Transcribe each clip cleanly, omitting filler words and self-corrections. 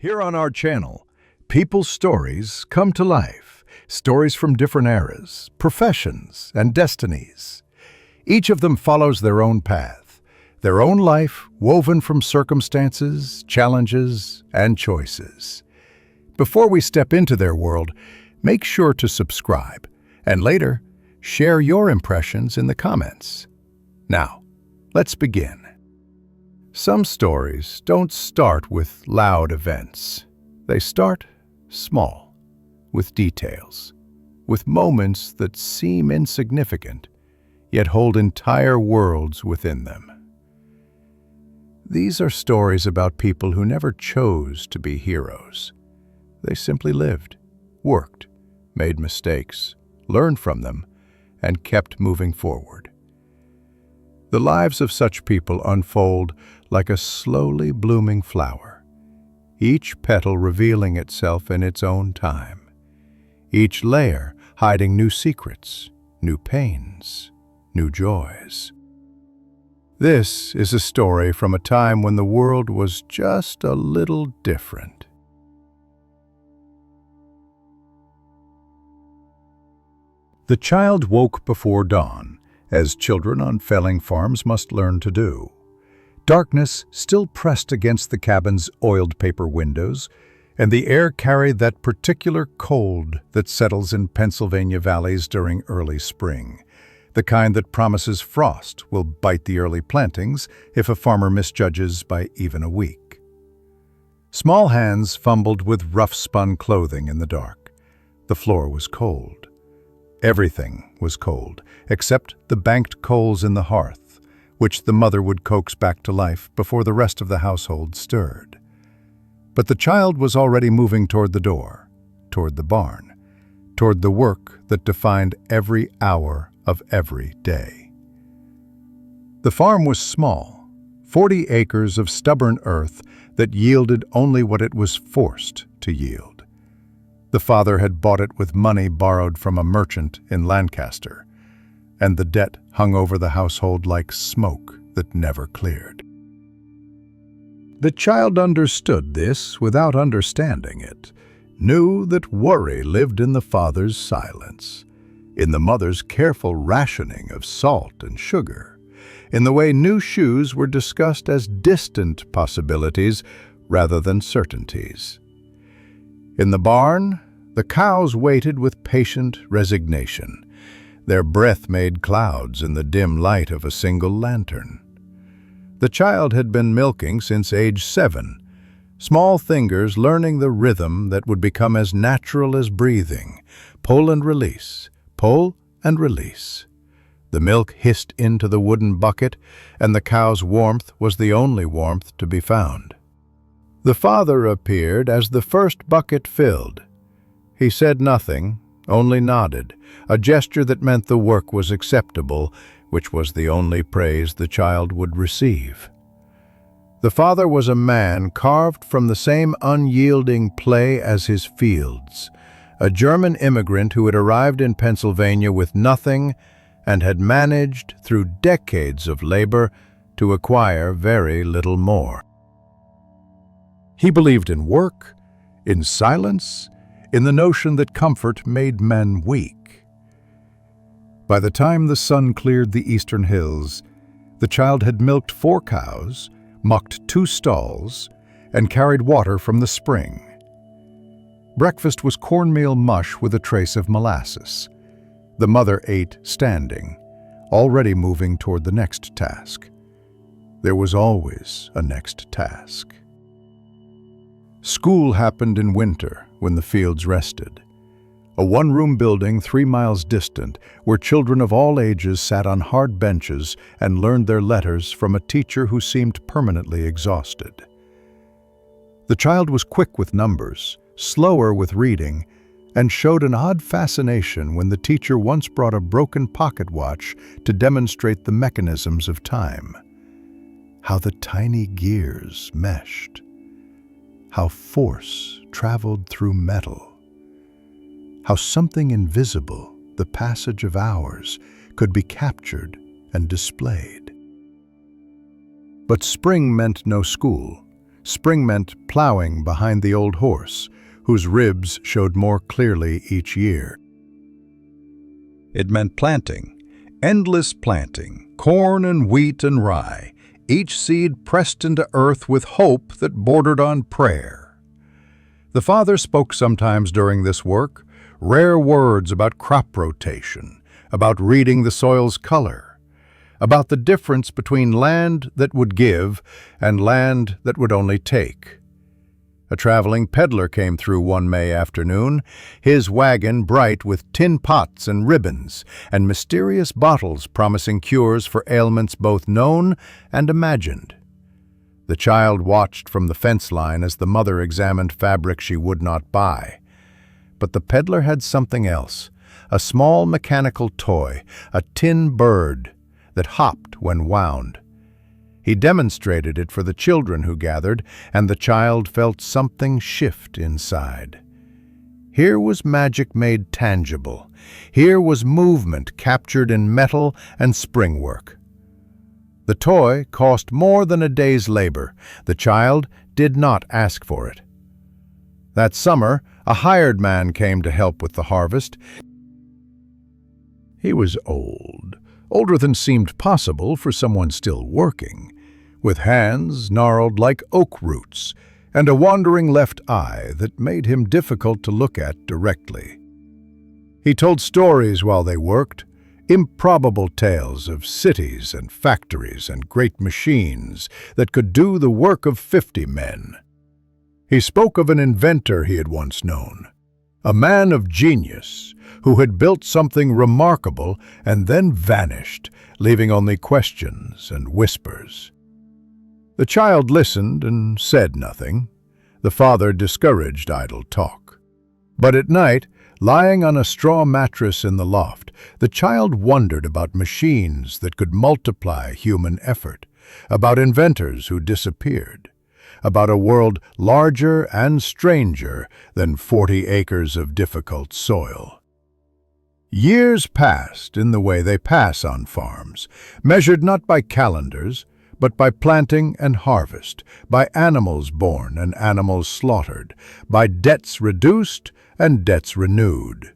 Here on our channel, people's stories come to life. Stories from different eras, professions, and destinies. Each of them follows their own path, their own life woven from circumstances, challenges, and choices. Before we step into their world, make sure to subscribe, and later, share your impressions in the comments. Now, let's begin. Some stories don't start with loud events. They start small, with details, with moments that seem insignificant, yet hold entire worlds within them. These are stories about people who never chose to be heroes. They simply lived, worked, made mistakes, learned from them, and kept moving forward. The lives of such people unfold like a slowly blooming flower, each petal revealing itself in its own time, each layer hiding new secrets, new pains, new joys. This is a story from a time when the world was just a little different. The child woke before dawn, as children on felling farms must learn to do. Darkness still pressed against the cabin's oiled paper windows, and the air carried that particular cold that settles in Pennsylvania valleys during early spring, the kind that promises frost will bite the early plantings if a farmer misjudges by even a week. Small hands fumbled with rough-spun clothing in the dark. The floor was cold. Everything was cold, except the banked coals in the hearth, which the mother would coax back to life before the rest of the household stirred. But the child was already moving toward the door, toward the barn, toward the work that defined every hour of every day. The farm was small, 40 acres of stubborn earth that yielded only what it was forced to yield. The father had bought it with money borrowed from a merchant in Lancaster, and the debt hung over the household like smoke that never cleared. The child understood this without understanding it, knew that worry lived in the father's silence, in the mother's careful rationing of salt and sugar, in the way new shoes were discussed as distant possibilities rather than certainties. In the barn, the cows waited with patient resignation. Their breath made clouds in the dim light of a single lantern. The child had been milking since age 7, small fingers learning the rhythm that would become as natural as breathing, pull and release, pull and release. The milk hissed into the wooden bucket, and the cow's warmth was the only warmth to be found. The father appeared as the first bucket filled. He said nothing, only nodded, a gesture that meant the work was acceptable, which was the only praise the child would receive. The father was a man carved from the same unyielding clay as his fields, a German immigrant who had arrived in Pennsylvania with nothing and had managed, through decades of labor, to acquire very little more. He believed in work, in silence, in the notion that comfort made men weak. By the time the sun cleared the eastern hills, the child had milked 4 cows, mucked 2 stalls, and carried water from the spring. Breakfast was cornmeal mush with a trace of molasses. The mother ate standing, already moving toward the next task. There was always a next task. School happened in winter when the fields rested. A one-room building 3 miles distant where children of all ages sat on hard benches and learned their letters from a teacher who seemed permanently exhausted. The child was quick with numbers, slower with reading, and showed an odd fascination when the teacher once brought a broken pocket watch to demonstrate the mechanisms of time. How the tiny gears meshed. How force traveled through metal. How something invisible, the passage of hours, could be captured and displayed. But spring meant no school. Spring meant plowing behind the old horse, whose ribs showed more clearly each year. It meant planting, endless planting, corn and wheat and rye, each seed pressed into earth with hope that bordered on prayer. The father spoke sometimes during this work, rare words about crop rotation, about reading the soil's color, about the difference between land that would give and land that would only take. A traveling peddler came through one May afternoon, his wagon bright with tin pots and ribbons and mysterious bottles promising cures for ailments both known and imagined. The child watched from the fence line as the mother examined fabric she would not buy. But the peddler had something else, a small mechanical toy, a tin bird that hopped when wound. He demonstrated it for the children who gathered, and the child felt something shift inside. Here was magic made tangible. Here was movement captured in metal and springwork. The toy cost more than a day's labor. The child did not ask for it. That summer, a hired man came to help with the harvest. He was old, older than seemed possible for someone still working, with hands gnarled like oak roots and a wandering left eye that made him difficult to look at directly. He told stories while they worked, improbable tales of cities and factories and great machines that could do the work of 50 men. He spoke of an inventor he had once known, a man of genius who had built something remarkable and then vanished, leaving only questions and whispers. The child listened and said nothing. The father discouraged idle talk. But at night, lying on a straw mattress in the loft, the child wondered about machines that could multiply human effort, about inventors who disappeared, about a world larger and stranger than 40 acres of difficult soil. Years passed in the way they pass on farms, measured not by calendars, but by planting and harvest, by animals born and animals slaughtered, by debts reduced and debts renewed.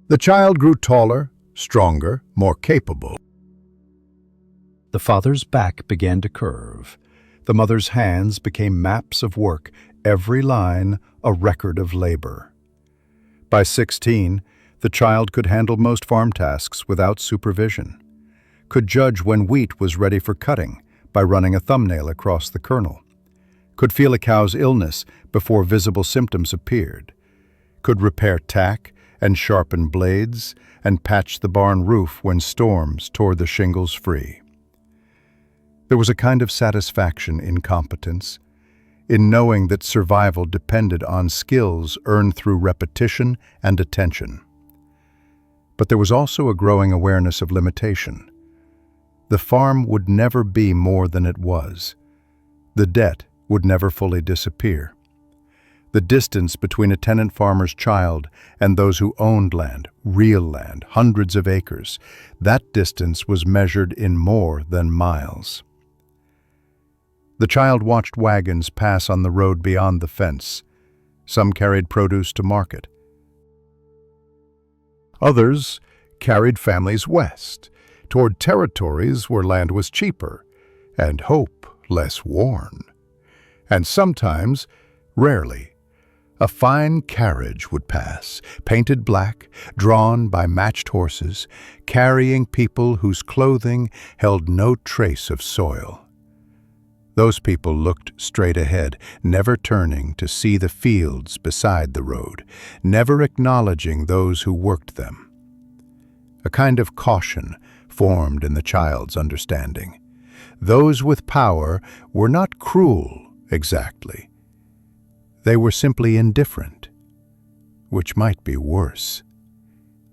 The child grew taller, stronger, more capable. The father's back began to curve. The mother's hands became maps of work, every line a record of labor. By 16, the child could handle most farm tasks without supervision, could judge when wheat was ready for cutting by running a thumbnail across the kernel, could feel a cow's illness before visible symptoms appeared, could repair tack and sharpen blades and patch the barn roof when storms tore the shingles free. There was a kind of satisfaction in competence, in knowing that survival depended on skills earned through repetition and attention. But there was also a growing awareness of limitation. The farm would never be more than it was. The debt would never fully disappear. The distance between a tenant farmer's child and those who owned land, real land, hundreds of acres, that distance was measured in more than miles. The child watched wagons pass on the road beyond the fence. Some carried produce to market. Others carried families west, toward territories where land was cheaper and hope less worn. And sometimes, rarely, a fine carriage would pass, painted black, drawn by matched horses, carrying people whose clothing held no trace of soil. Those people looked straight ahead, never turning to see the fields beside the road, never acknowledging those who worked them. A kind of caution formed in the child's understanding. Those with power were not cruel, exactly. They were simply indifferent, which might be worse.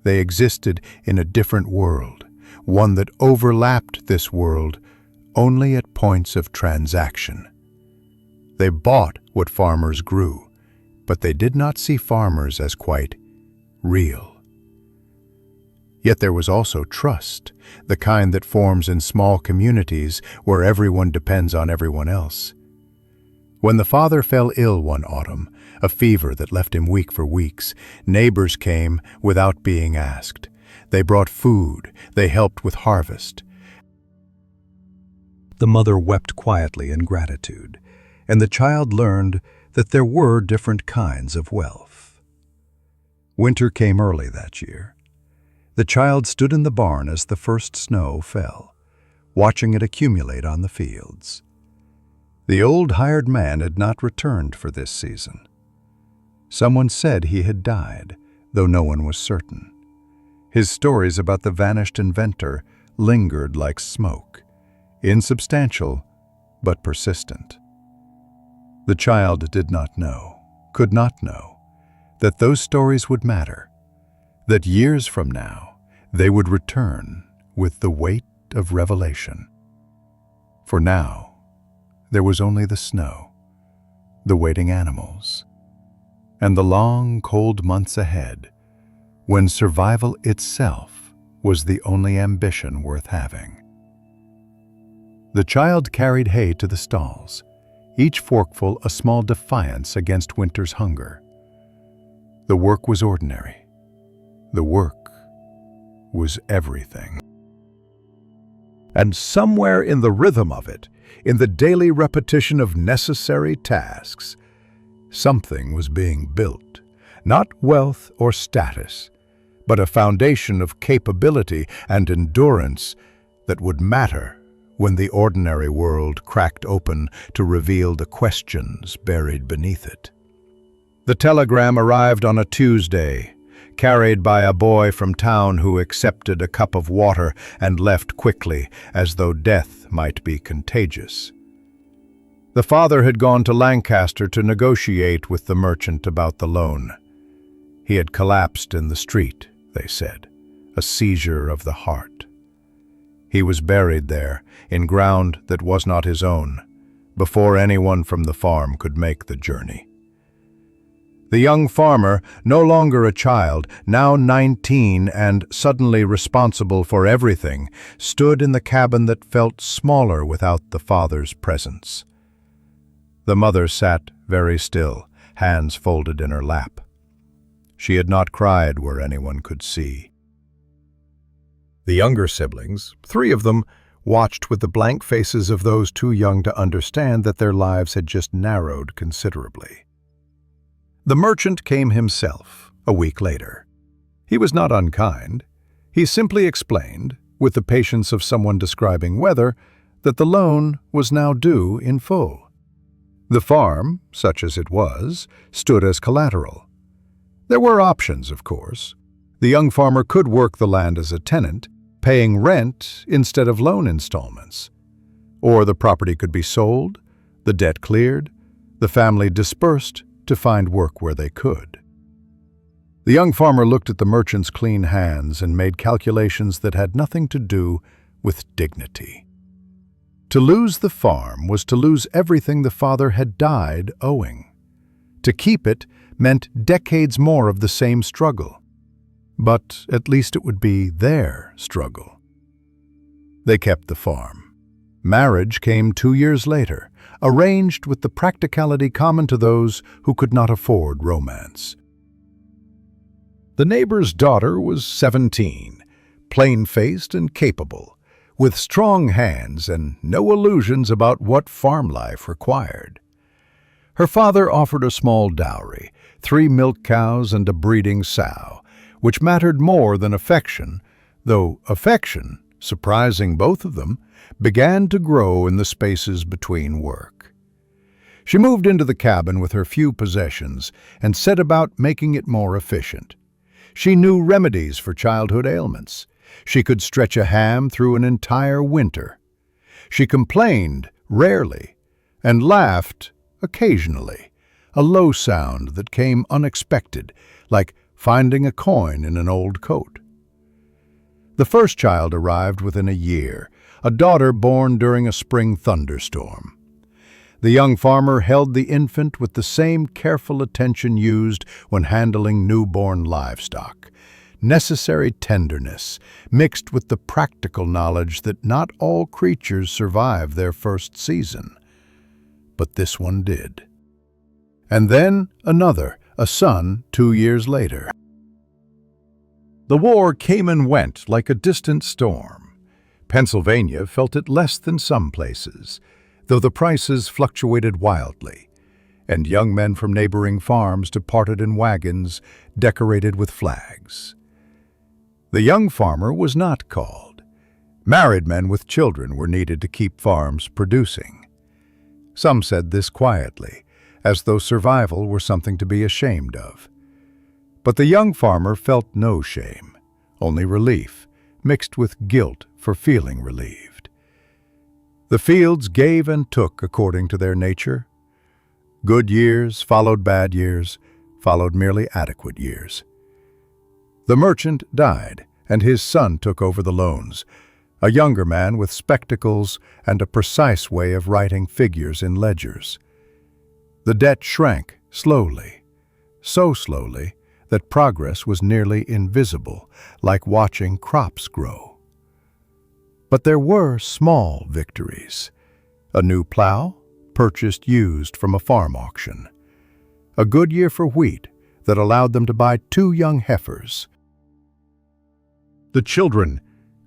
They existed in a different world, one that overlapped this world only at points of transaction. They bought what farmers grew, but they did not see farmers as quite real. Yet there was also trust, the kind that forms in small communities where everyone depends on everyone else. When the father fell ill one autumn, a fever that left him weak for weeks, neighbors came without being asked. They brought food, they helped with harvest. The mother wept quietly in gratitude, and the child learned that there were different kinds of wealth. Winter came early that year. The child stood in the barn as the first snow fell, watching it accumulate on the fields. The old hired man had not returned for this season. Someone said he had died, though no one was certain. His stories about the vanished inventor lingered like smoke, insubstantial but persistent. The child did not know, could not know, that those stories would matter, that years from now they would return with the weight of revelation. For now, there was only the snow, the waiting animals, and the long, cold months ahead, when survival itself was the only ambition worth having. The child carried hay to the stalls, each forkful a small defiance against winter's hunger. The work was ordinary. The work was everything. And somewhere in the rhythm of it, in the daily repetition of necessary tasks, something was being built, not wealth or status, but a foundation of capability and endurance that would matter when the ordinary world cracked open to reveal the questions buried beneath it. The telegram arrived on a Tuesday, carried by a boy from town who accepted a cup of water and left quickly, as though death might be contagious. The father had gone to Lancaster to negotiate with the merchant about the loan. He had collapsed in the street, they said, a seizure of the heart. He was buried there, in ground that was not his own, before anyone from the farm could make the journey. The young farmer, no longer a child, now 19 and suddenly responsible for everything, stood in the cabin that felt smaller without the father's presence. The mother sat very still, hands folded in her lap. She had not cried where anyone could see. The younger siblings, 3 of them, watched with the blank faces of those too young to understand that their lives had just narrowed considerably. The merchant came himself, a week later. He was not unkind. He simply explained, with the patience of someone describing weather, that the loan was now due in full. The farm, such as it was, stood as collateral. There were options, of course. The young farmer could work the land as a tenant, paying rent instead of loan installments. Or the property could be sold, the debt cleared, the family dispersed to find work where they could. The young farmer looked at the merchant's clean hands and made calculations that had nothing to do with dignity. To lose the farm was to lose everything the father had died owing. To keep it meant decades more of the same struggle. But at least it would be their struggle. They kept the farm. Marriage came 2 years later, arranged with the practicality common to those who could not afford romance. The neighbor's daughter was 17, plain-faced and capable, with strong hands and no illusions about what farm life required. Her father offered a small dowry, 3 milk cows and a breeding sow, which mattered more than affection, though affection, surprising both of them, began to grow in the spaces between work. She moved into the cabin with her few possessions and set about making it more efficient. She knew remedies for childhood ailments. She could stretch a ham through an entire winter. She complained rarely and laughed occasionally, a low sound that came unexpected, like finding a coin in an old coat. The first child arrived within a year, a daughter born during a spring thunderstorm. The young farmer held the infant with the same careful attention used when handling newborn livestock, necessary tenderness mixed with the practical knowledge that not all creatures survive their first season. but this one did. And then another, a son 2 years later. The war came and went like a distant storm. Pennsylvania felt it less than some places, though the prices fluctuated wildly, and young men from neighboring farms departed in wagons decorated with flags. The young farmer was not called. Married men with children were needed to keep farms producing. Some said this quietly, as though survival were something to be ashamed of. But the young farmer felt no shame, only relief, mixed with guilt for feeling relieved. The fields gave and took according to their nature. Good years followed bad years, followed merely adequate years. The merchant died, and his son took over the loans, a younger man with spectacles and a precise way of writing figures in ledgers. The debt shrank slowly, so slowly that progress was nearly invisible, like watching crops grow. But there were small victories. A new plow, purchased used from a farm auction. A good year for wheat that allowed them to buy 2 young heifers. The children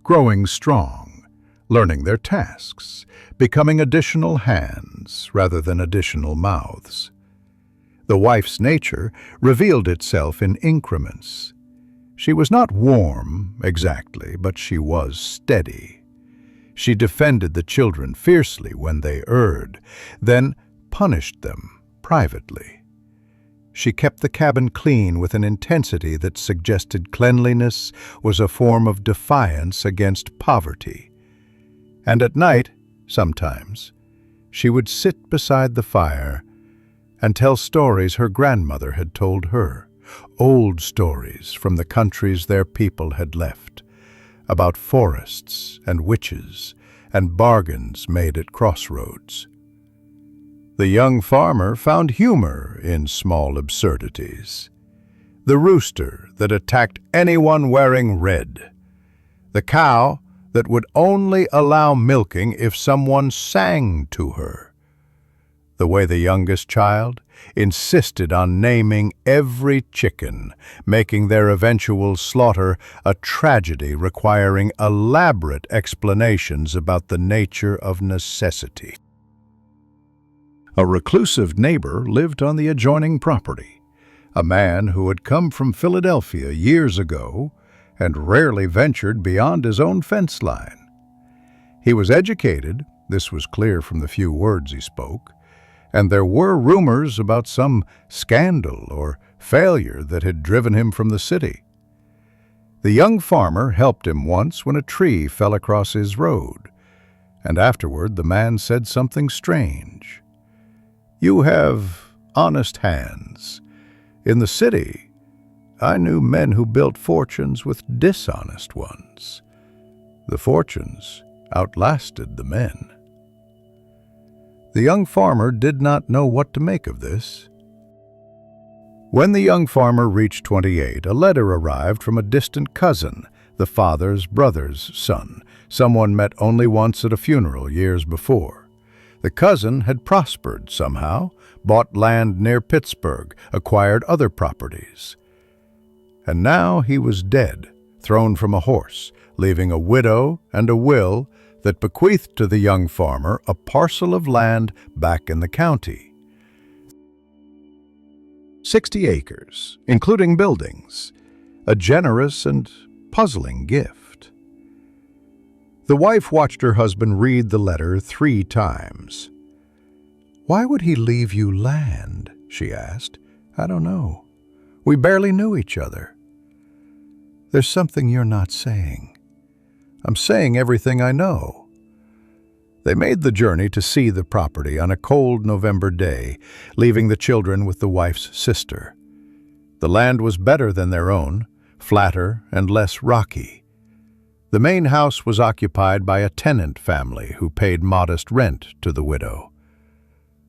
growing strong, learning their tasks, becoming additional hands rather than additional mouths. The wife's nature revealed itself in increments. She was not warm, exactly, but she was steady. She defended the children fiercely when they erred, then punished them privately. She kept the cabin clean with an intensity that suggested cleanliness was a form of defiance against poverty. And at night, sometimes, she would sit beside the fire and tell stories her grandmother had told her, old stories from the countries their people had left, about forests and witches and bargains made at crossroads. The young farmer found humor in small absurdities. The rooster that attacked anyone wearing red. The cow that would only allow milking if someone sang to her. The way the youngest child insisted on naming every chicken, making their eventual slaughter a tragedy requiring elaborate explanations about the nature of necessity. A reclusive neighbor lived on the adjoining property, a man who had come from Philadelphia years ago and rarely ventured beyond his own fence line. He was educated, this was clear from the few words he spoke, and there were rumors about some scandal or failure that had driven him from the city. The young farmer helped him once when a tree fell across his road, and afterward the man said something strange. "You have honest hands. In the city, I knew men who built fortunes with dishonest ones. The fortunes outlasted the men." The young farmer did not know what to make of this. When the young farmer reached 28, a letter arrived from a distant cousin, the father's brother's son, someone met only once at a funeral years before. The cousin had prospered somehow, bought land near Pittsburgh, acquired other properties. And now he was dead, thrown from a horse, leaving a widow and a will that bequeathed to the young farmer a parcel of land back in the county. 60 acres, including buildings, a generous and puzzling gift. The wife watched her husband read the letter 3 times. "Why would he leave you land?" she asked. "I don't know. We barely knew each other." "There's something you're not saying." "I'm saying everything I know." They made the journey to see the property on a cold November day, leaving the children with the wife's sister. The land was better than their own, flatter and less rocky. The main house was occupied by a tenant family who paid modest rent to the widow.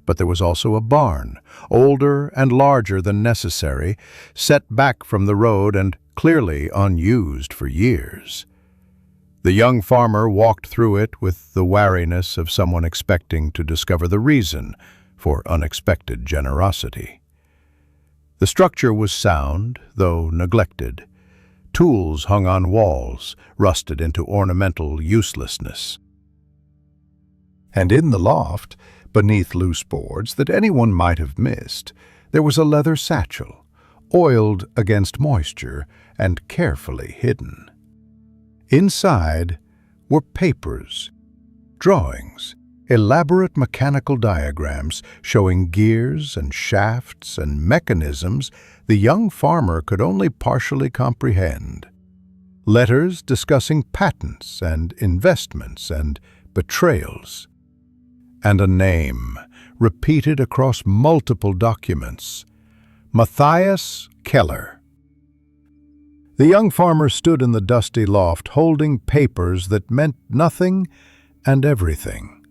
But there was also a barn, older and larger than necessary, set back from the road and clearly unused for years. The young farmer walked through it with the wariness of someone expecting to discover the reason for unexpected generosity. The structure was sound, though neglected. Tools hung on walls, rusted into ornamental uselessness. And in the loft, beneath loose boards that anyone might have missed, there was a leather satchel, oiled against moisture and carefully hidden. Inside were papers, drawings, elaborate mechanical diagrams showing gears and shafts and mechanisms the young farmer could only partially comprehend. Letters discussing patents and investments and betrayals. And a name, repeated across multiple documents: Matthias Keller. The young farmer stood in the dusty loft holding papers that meant nothing and everything,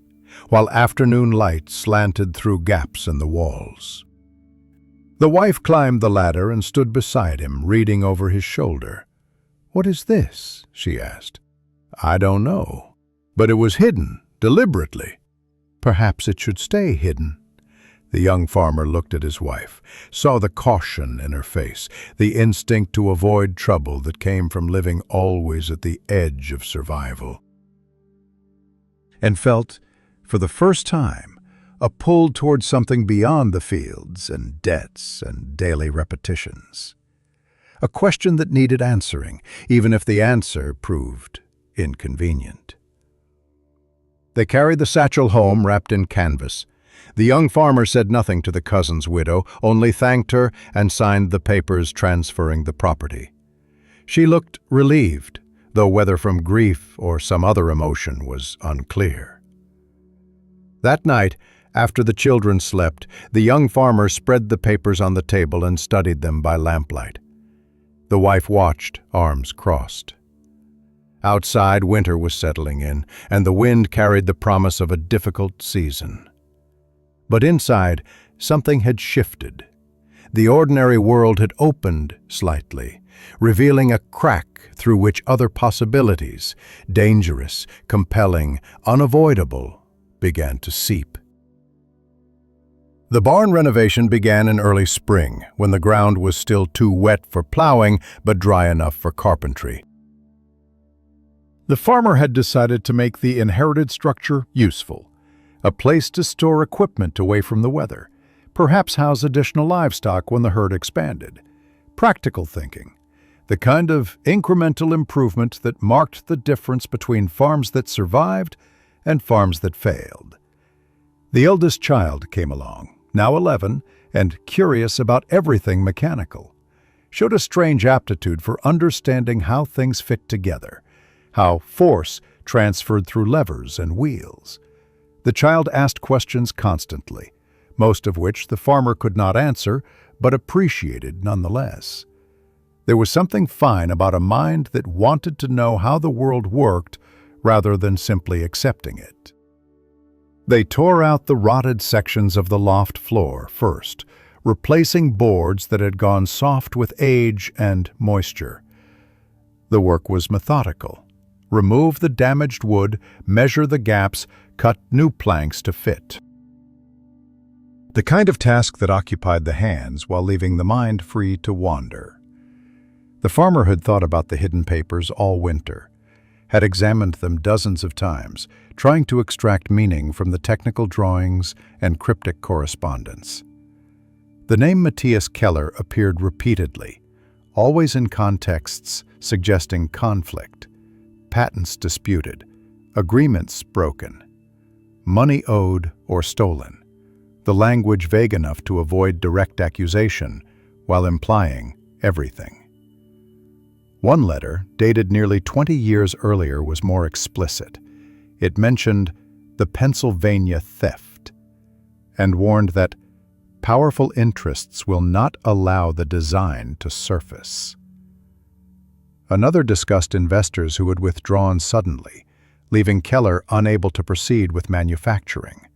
while afternoon light slanted through gaps in the walls. The wife climbed the ladder and stood beside him, reading over his shoulder. "What is this?" she asked. "I don't know, but it was hidden, deliberately." "Perhaps it should stay hidden." The young farmer looked at his wife, saw the caution in her face, the instinct to avoid trouble that came from living always at the edge of survival, and felt, for the first time, a pull toward something beyond the fields and debts and daily repetitions. A question that needed answering, even if the answer proved inconvenient. They carried the satchel home wrapped in canvas. The young farmer said nothing to the cousin's widow, only thanked her and signed the papers transferring the property. She looked relieved, though whether from grief or some other emotion was unclear. That night, after the children slept, the young farmer spread the papers on the table and studied them by lamplight. The wife watched, arms crossed. Outside, winter was settling in, and the wind carried the promise of a difficult season. But inside, something had shifted. The ordinary world had opened slightly, revealing a crack through which other possibilities, dangerous, compelling, unavoidable, began to seep. The barn renovation began in early spring, when the ground was still too wet for plowing but dry enough for carpentry. The farmer had decided to make the inherited structure useful, a place to store equipment away from the weather, perhaps house additional livestock when the herd expanded. Practical thinking, the kind of incremental improvement that marked the difference between farms that survived and farms that failed. The eldest child came along, now 11, and curious about everything mechanical. Showed a strange aptitude for understanding how things fit together, how force transferred through levers and wheels. The child asked questions constantly, most of which the farmer could not answer, but appreciated nonetheless. There was something fine about a mind that wanted to know how the world worked rather than simply accepting it. They tore out the rotted sections of the loft floor first, replacing boards that had gone soft with age and moisture. The work was methodical. Remove the damaged wood, measure the gaps, cut new planks to fit. The kind of task that occupied the hands while leaving the mind free to wander. The farmer had thought about the hidden papers all winter, had examined them dozens of times, trying to extract meaning from the technical drawings and cryptic correspondence. The name Matthias Keller appeared repeatedly, always in contexts suggesting conflict, patents disputed, agreements broken, money owed or stolen, the language vague enough to avoid direct accusation while implying everything. One letter, dated nearly 20 years earlier, was more explicit. It mentioned the Pennsylvania theft and warned that powerful interests will not allow the design to surface. Another discussed investors who had withdrawn suddenly, leaving Keller unable to proceed with manufacturing.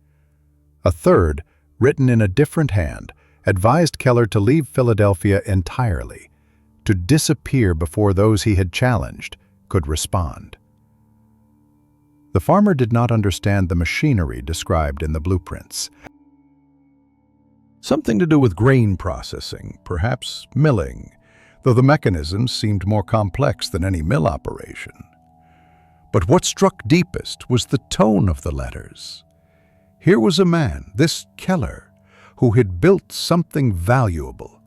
A third, written in a different hand, advised Keller to leave Philadelphia entirely, to disappear before those he had challenged could respond. The farmer did not understand the machinery described in the blueprints. Something to do with grain processing, perhaps milling, though the mechanisms seemed more complex than any mill operation. But what struck deepest was the tone of the letters. Here was a man, this Keller, who had built something valuable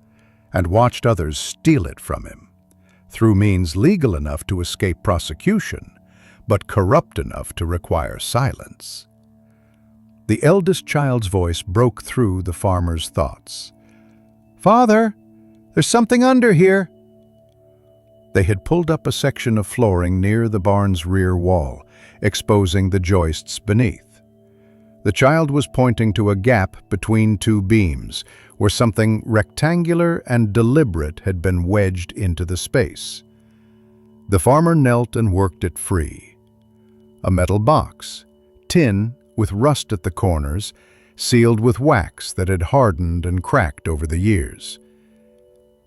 and watched others steal it from him, through means legal enough to escape prosecution, but corrupt enough to require silence. The eldest child's voice broke through the farmer's thoughts. "Father, there's something under here." They had pulled up a section of flooring near the barn's rear wall, exposing the joists beneath. The child was pointing to a gap between two beams, where something rectangular and deliberate had been wedged into the space. The farmer knelt and worked it free. A metal box, tin with rust at the corners, sealed with wax that had hardened and cracked over the years.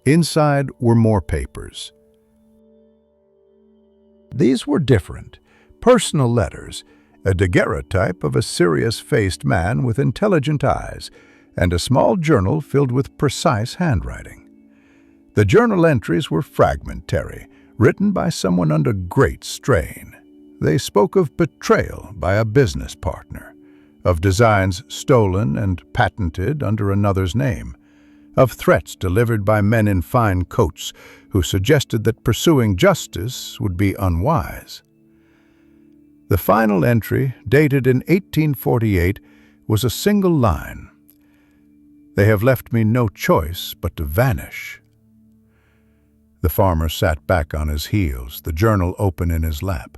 Inside were more papers. These were different, personal letters, a daguerreotype of a serious-faced man with intelligent eyes, and a small journal filled with precise handwriting. The journal entries were fragmentary, written by someone under great strain. They spoke of betrayal by a business partner, of designs stolen and patented under another's name, of threats delivered by men in fine coats who suggested that pursuing justice would be unwise. The final entry, dated in 1848, was a single line. "They have left me no choice but to vanish." The farmer sat back on his heels, the journal open in his lap.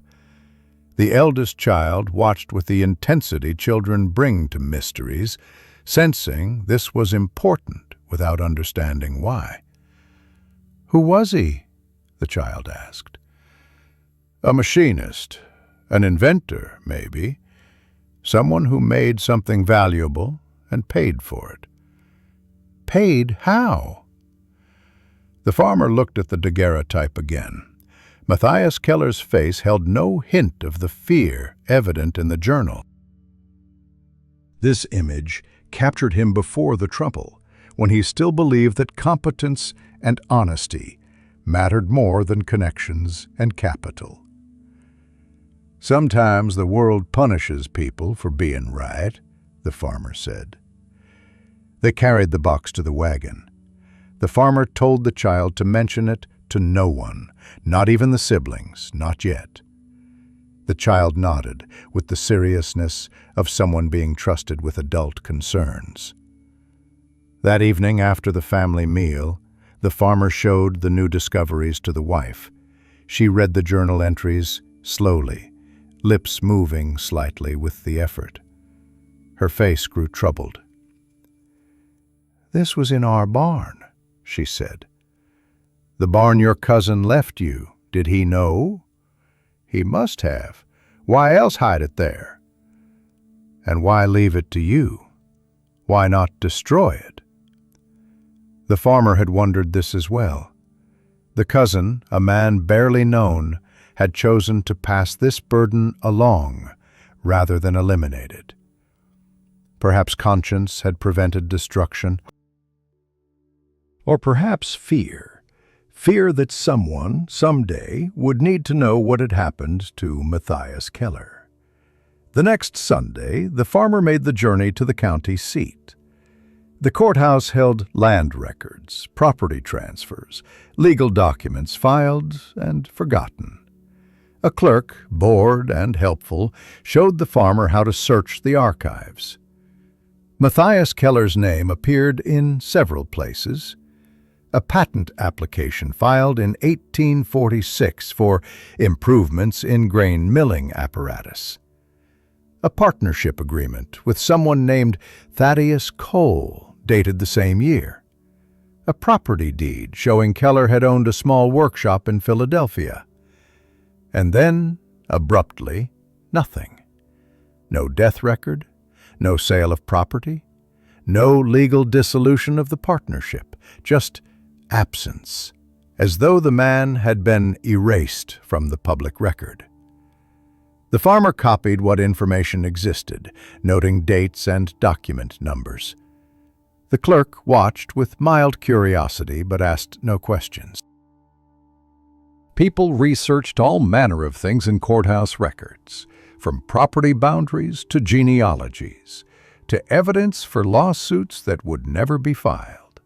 The eldest child watched with the intensity children bring to mysteries, sensing this was important without understanding why. "Who was he?" the child asked. "A machinist, an inventor, maybe. Someone who made something valuable and paid for it." "Paid how?" The farmer looked at the daguerreotype again. Matthias Keller's face held no hint of the fear evident in the journal. This image captured him before the trouble, when he still believed that competence and honesty mattered more than connections and capital. "Sometimes the world punishes people for being right," the farmer said. They carried the box to the wagon. The farmer told the child to mention it to no one, not even the siblings, not yet. The child nodded with the seriousness of someone being trusted with adult concerns. That evening, after the family meal, the farmer showed the new discoveries to the wife. She read the journal entries slowly, lips moving slightly with the effort. Her face grew troubled. "This was in our barn," she said. "The barn your cousin left you. Did he know?" "He must have. Why else hide it there?" "And why leave it to you? Why not destroy it?" The farmer had wondered this as well. The cousin, a man barely known, had chosen to pass this burden along rather than eliminate it. Perhaps conscience had prevented destruction, or perhaps fear. Fear that someone, someday, would need to know what had happened to Matthias Keller. The next Sunday, the farmer made the journey to the county seat. The courthouse held land records, property transfers, legal documents filed and forgotten. A clerk, bored and helpful, showed the farmer how to search the archives. Matthias Keller's name appeared in several places. A patent application filed in 1846 for improvements in grain milling apparatus. A partnership agreement with someone named Thaddeus Cole, dated the same year. A property deed showing Keller had owned a small workshop in Philadelphia. And then, abruptly, nothing. No death record, no sale of property, no legal dissolution of the partnership, just absence, as though the man had been erased from the public record. The farmer copied what information existed, noting dates and document numbers. The clerk watched with mild curiosity but asked no questions. People researched all manner of things in courthouse records, from property boundaries to genealogies, to evidence for lawsuits that would never be filed.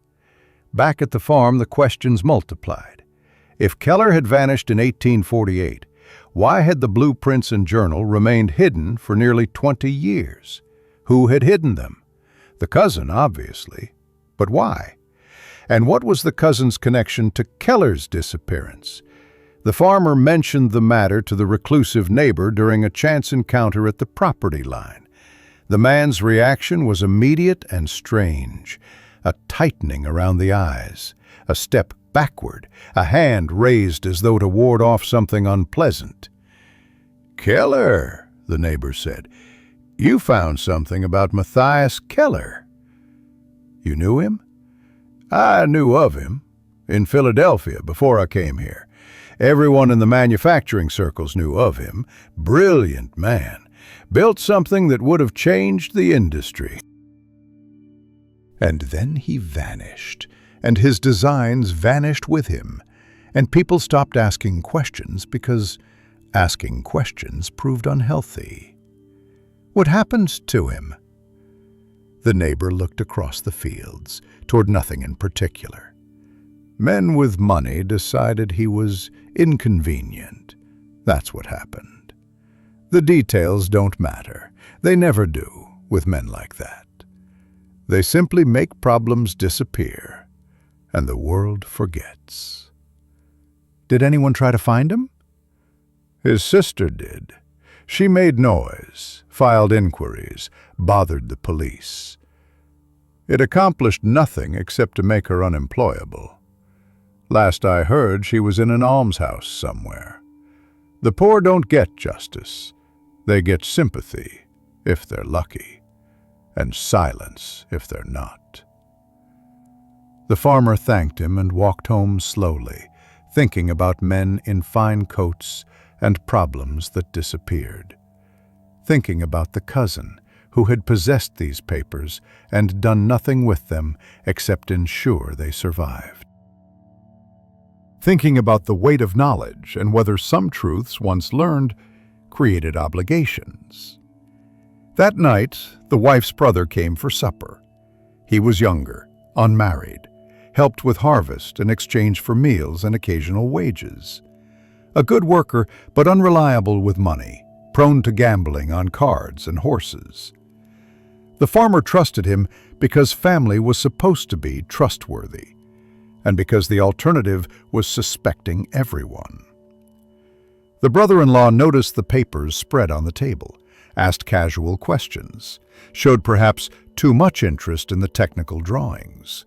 Back at the farm, the questions multiplied. If Keller had vanished in 1848, why had the blueprints and journal remained hidden for nearly 20 years? Who had hidden them? The cousin, obviously. But why? And what was the cousin's connection to Keller's disappearance? The farmer mentioned the matter to the reclusive neighbor during a chance encounter at the property line. The man's reaction was immediate and strange. A tightening around the eyes, a step backward, a hand raised as though to ward off something unpleasant. "Keller," the neighbor said, "you found something about Matthias Keller." "You knew him?" "I knew of him. In Philadelphia, before I came here. Everyone in the manufacturing circles knew of him. Brilliant man. Built something that would have changed the industry." And then he vanished, and his designs vanished with him, and people stopped asking questions because asking questions proved unhealthy. What happened to him? The neighbor looked across the fields, toward nothing in particular. Men with money decided he was inconvenient. That's what happened. The details don't matter. They never do with men like that. They simply make problems disappear, and the world forgets. Did anyone try to find him? His sister did. She made noise, filed inquiries, bothered the police. It accomplished nothing except to make her unemployable. Last I heard, she was in an almshouse somewhere. The poor don't get justice. They get sympathy, if they're lucky, and silence if they're not. The farmer thanked him and walked home slowly, thinking about men in fine coats and problems that disappeared. Thinking about the cousin who had possessed these papers and done nothing with them except ensure they survived. Thinking about the weight of knowledge and whether some truths once learned created obligations. That night, the wife's brother came for supper. He was younger, unmarried, helped with harvest in exchange for meals and occasional wages. A good worker, but unreliable with money, prone to gambling on cards and horses. The farmer trusted him because family was supposed to be trustworthy, and because the alternative was suspecting everyone. The brother-in-law noticed the papers spread on the table, asked casual questions, showed perhaps too much interest in the technical drawings.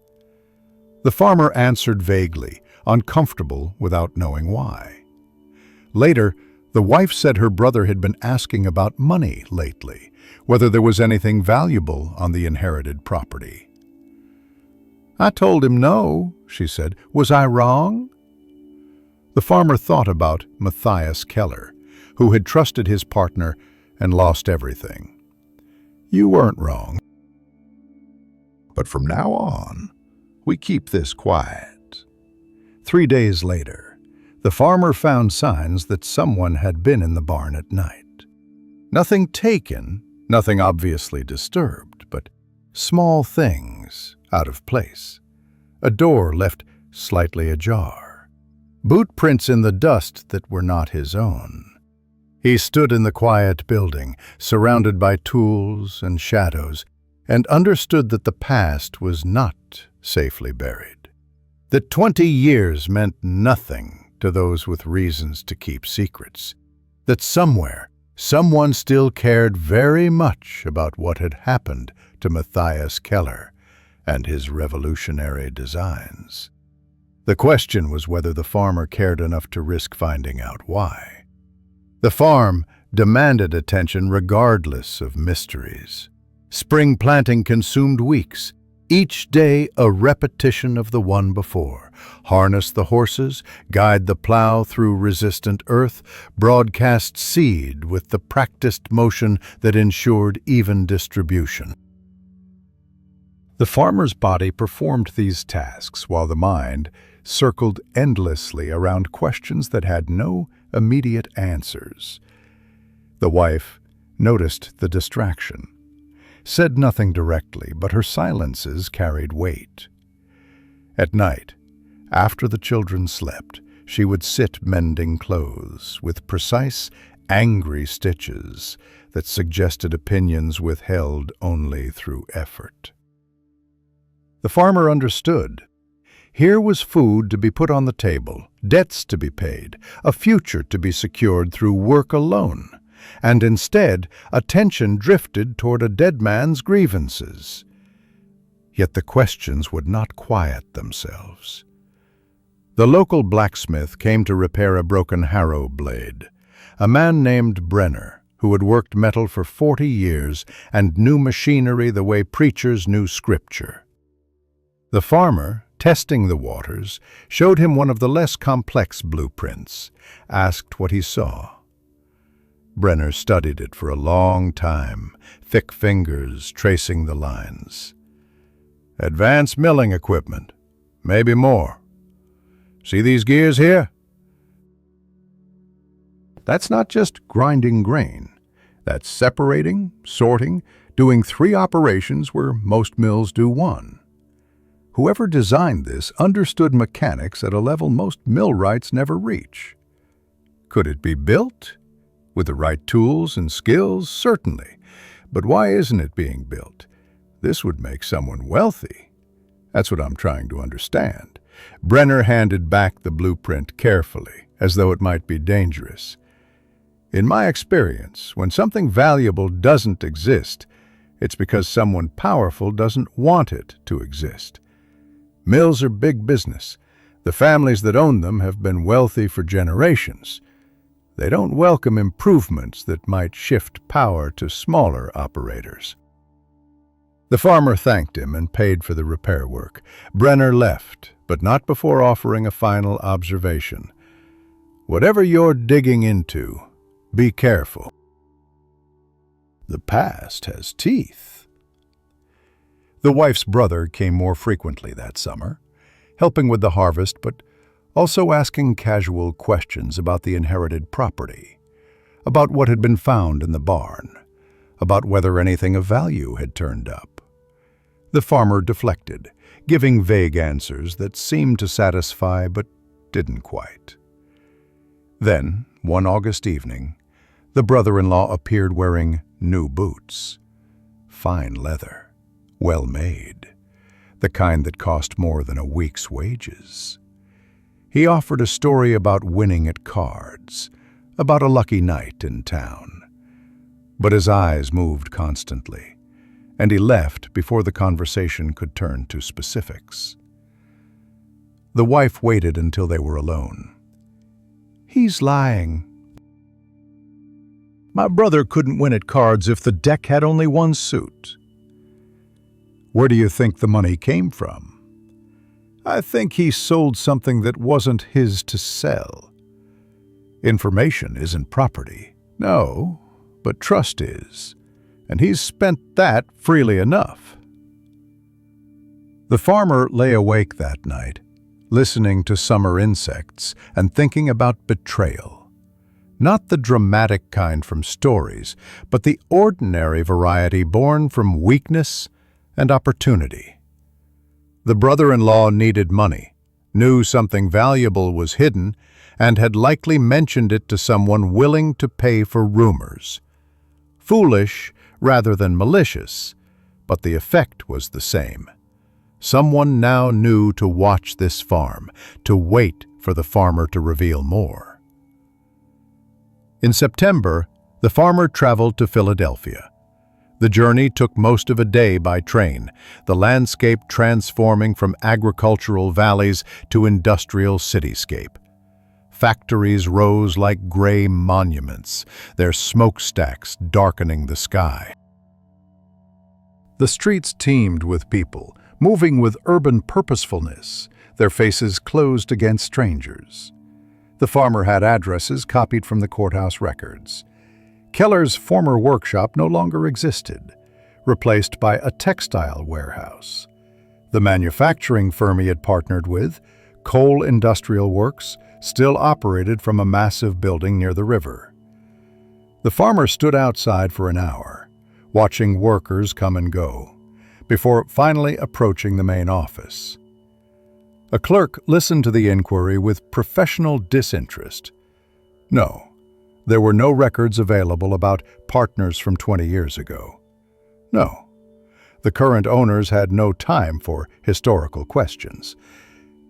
The farmer answered vaguely, uncomfortable without knowing why. Later, the wife said her brother had been asking about money lately, whether there was anything valuable on the inherited property. "I told him no," she said. "Was I wrong?" The farmer thought about Matthias Keller, who had trusted his partner and lost everything. "You weren't wrong. But from now on, we keep this quiet." 3 days later, the farmer found signs that someone had been in the barn at night. Nothing taken, nothing obviously disturbed, but small things out of place. A door left slightly ajar. Boot prints in the dust that were not his own. He stood in the quiet building, surrounded by tools and shadows, and understood that the past was not safely buried. That 20 years meant nothing to those with reasons to keep secrets. That somewhere, someone still cared very much about what had happened to Matthias Keller and his revolutionary designs. The question was whether the farmer cared enough to risk finding out why. The farm demanded attention regardless of mysteries. Spring planting consumed weeks, each day a repetition of the one before. Harness the horses, guide the plow through resistant earth, broadcast seed with the practiced motion that ensured even distribution. The farmer's body performed these tasks while the mind circled endlessly around questions that had no immediate answers. The wife noticed the distraction, said nothing directly, but her silences carried weight. At night, after the children slept, she would sit mending clothes with precise, angry stitches that suggested opinions withheld only through effort. The farmer understood. Here was food to be put on the table, debts to be paid, a future to be secured through work alone, and instead attention drifted toward a dead man's grievances. Yet the questions would not quiet themselves. The local blacksmith came to repair a broken harrow blade. A man named Brenner, who had worked metal for 40 years and knew machinery the way preachers knew scripture. The farmer, testing the waters, showed him one of the less complex blueprints, asked what he saw. Brenner studied it for a long time, thick fingers tracing the lines. Advanced milling equipment, maybe more. See these gears here? That's not just grinding grain. That's separating, sorting, doing 3 operations where most mills do 1. Whoever designed this understood mechanics at a level most millwrights never reach. Could it be built? With the right tools and skills, certainly. But why isn't it being built? This would make someone wealthy. That's what I'm trying to understand. Brenner handed back the blueprint carefully, as though it might be dangerous. In my experience, when something valuable doesn't exist, it's because someone powerful doesn't want it to exist. Mills are big business. The families that own them have been wealthy for generations. They don't welcome improvements that might shift power to smaller operators. The farmer thanked him and paid for the repair work. Brenner left, but not before offering a final observation. Whatever you're digging into, be careful. The past has teeth. The wife's brother came more frequently that summer, helping with the harvest, but also asking casual questions about the inherited property, about what had been found in the barn, about whether anything of value had turned up. The farmer deflected, giving vague answers that seemed to satisfy but didn't quite. Then, one August evening, the brother-in-law appeared wearing new boots. Fine leather, well made, the kind that cost more than a week's wages. He offered a story about winning at cards, about a lucky night in town. But his eyes moved constantly, and he left before the conversation could turn to specifics. The wife waited until they were alone. He's lying. My brother couldn't win at cards if the deck had only one suit. Where do you think the money came from? I think he sold something that wasn't his to sell. Information isn't property. No, but trust is. And he's spent that freely enough. The farmer lay awake that night, listening to summer insects and thinking about betrayal. Not the dramatic kind from stories, but the ordinary variety born from weakness and opportunity. The brother-in-law needed money, knew something valuable was hidden, and had likely mentioned it to someone willing to pay for rumors. Foolish rather than malicious, but the effect was the same. Someone now knew to watch this farm, to wait for the farmer to reveal more. In September, the farmer traveled to Philadelphia. The journey took most of a day by train, the landscape transforming from agricultural valleys to industrial cityscape. Factories rose like gray monuments, their smokestacks darkening the sky. The streets teemed with people, moving with urban purposefulness, their faces closed against strangers. The farmer had addresses copied from the courthouse records. Keller's former workshop no longer existed. replaced by a textile warehouse. The manufacturing firm he had partnered with, Coal Industrial Works, still operated from a massive building near the river. The farmer stood outside for an hour, watching workers come and go, before finally approaching the main office. A clerk listened to the inquiry with professional disinterest. No, there were no records available about partners from 20 years ago. No, the current owners had no time for historical questions.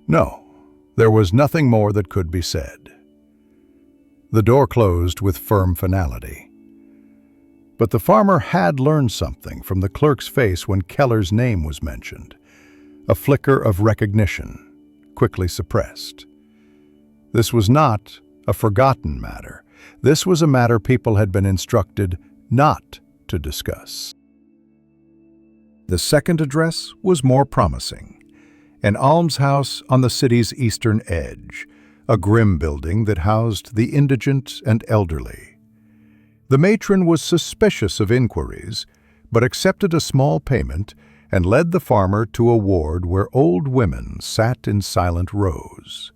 No, there was nothing more that could be said. The door closed with firm finality. But the farmer had learned something from the clerk's face when Keller's name was mentioned. A flicker of recognition, quickly suppressed. This was not a forgotten matter. This was a matter people had been instructed not to discuss. The second address was more promising. An almshouse on the city's eastern edge, a grim building that housed the indigent and elderly. The matron was suspicious of inquiries, but accepted a small payment and led the farmer to a ward where old women sat in silent rows.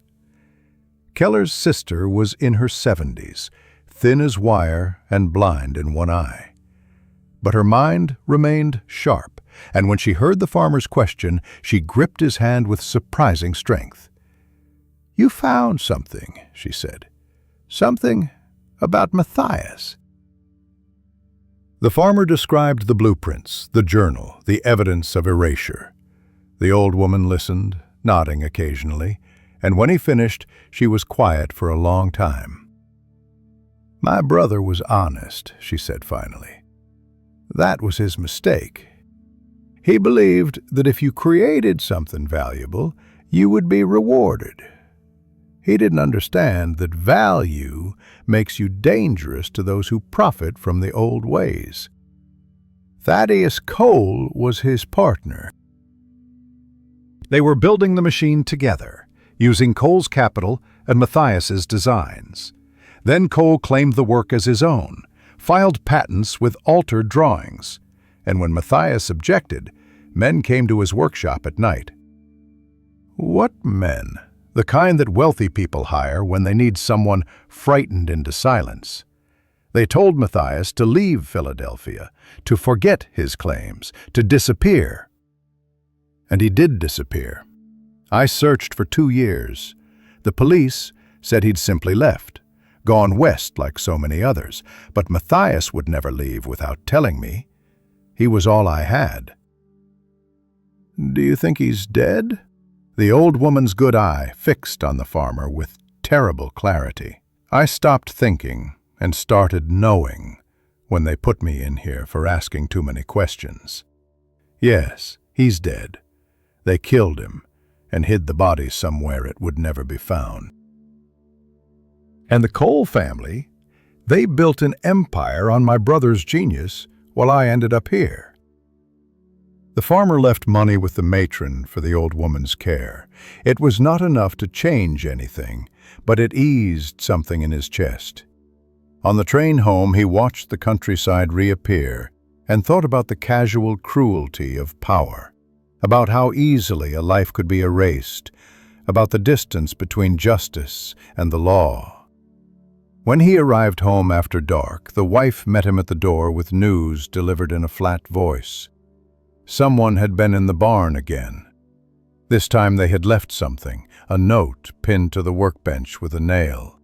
Keller's sister was in her 70s, thin as wire and blind in one eye. But her mind remained sharp, and when she heard the farmer's question, she gripped his hand with surprising strength. "You found something," she said. "Something about Matthias." The farmer described the blueprints, the journal, the evidence of erasure. The old woman listened, nodding occasionally, and when he finished, she was quiet for a long time. "My brother was honest," she said finally. "That was his mistake. He believed that if you created something valuable, you would be rewarded. He didn't understand that value makes you dangerous to those who profit from the old ways. Thaddeus Cole was his partner." They were building the machine together, using Cole's capital and Matthias's designs. Then Cole claimed the work as his own, filed patents with altered drawings, and when Matthias objected, men came to his workshop at night. What men? The kind that wealthy people hire when they need someone frightened into silence. They told Matthias to leave Philadelphia, to forget his claims, to disappear. And he did disappear. I searched for 2 years. The police said he'd simply left, gone west like so many others, but Matthias would never leave without telling me. He was all I had. "Do you think he's dead?" The old woman's good eye fixed on the farmer with terrible clarity. I stopped thinking and started knowing when they put me in here for asking too many questions. Yes, he's dead. They killed him and hid the body somewhere it would never be found. And the Cole family, they built an empire on my brother's genius while I ended up here. The farmer left money with the matron for the old woman's care. It was not enough to change anything, but it eased something in his chest. On the train home, he watched the countryside reappear and thought about the casual cruelty of power, about how easily a life could be erased, about the distance between justice and the law. When he arrived home after dark, the wife met him at the door with news delivered in a flat voice. Someone had been in the barn again. This time they had left something, a note pinned to the workbench with a nail.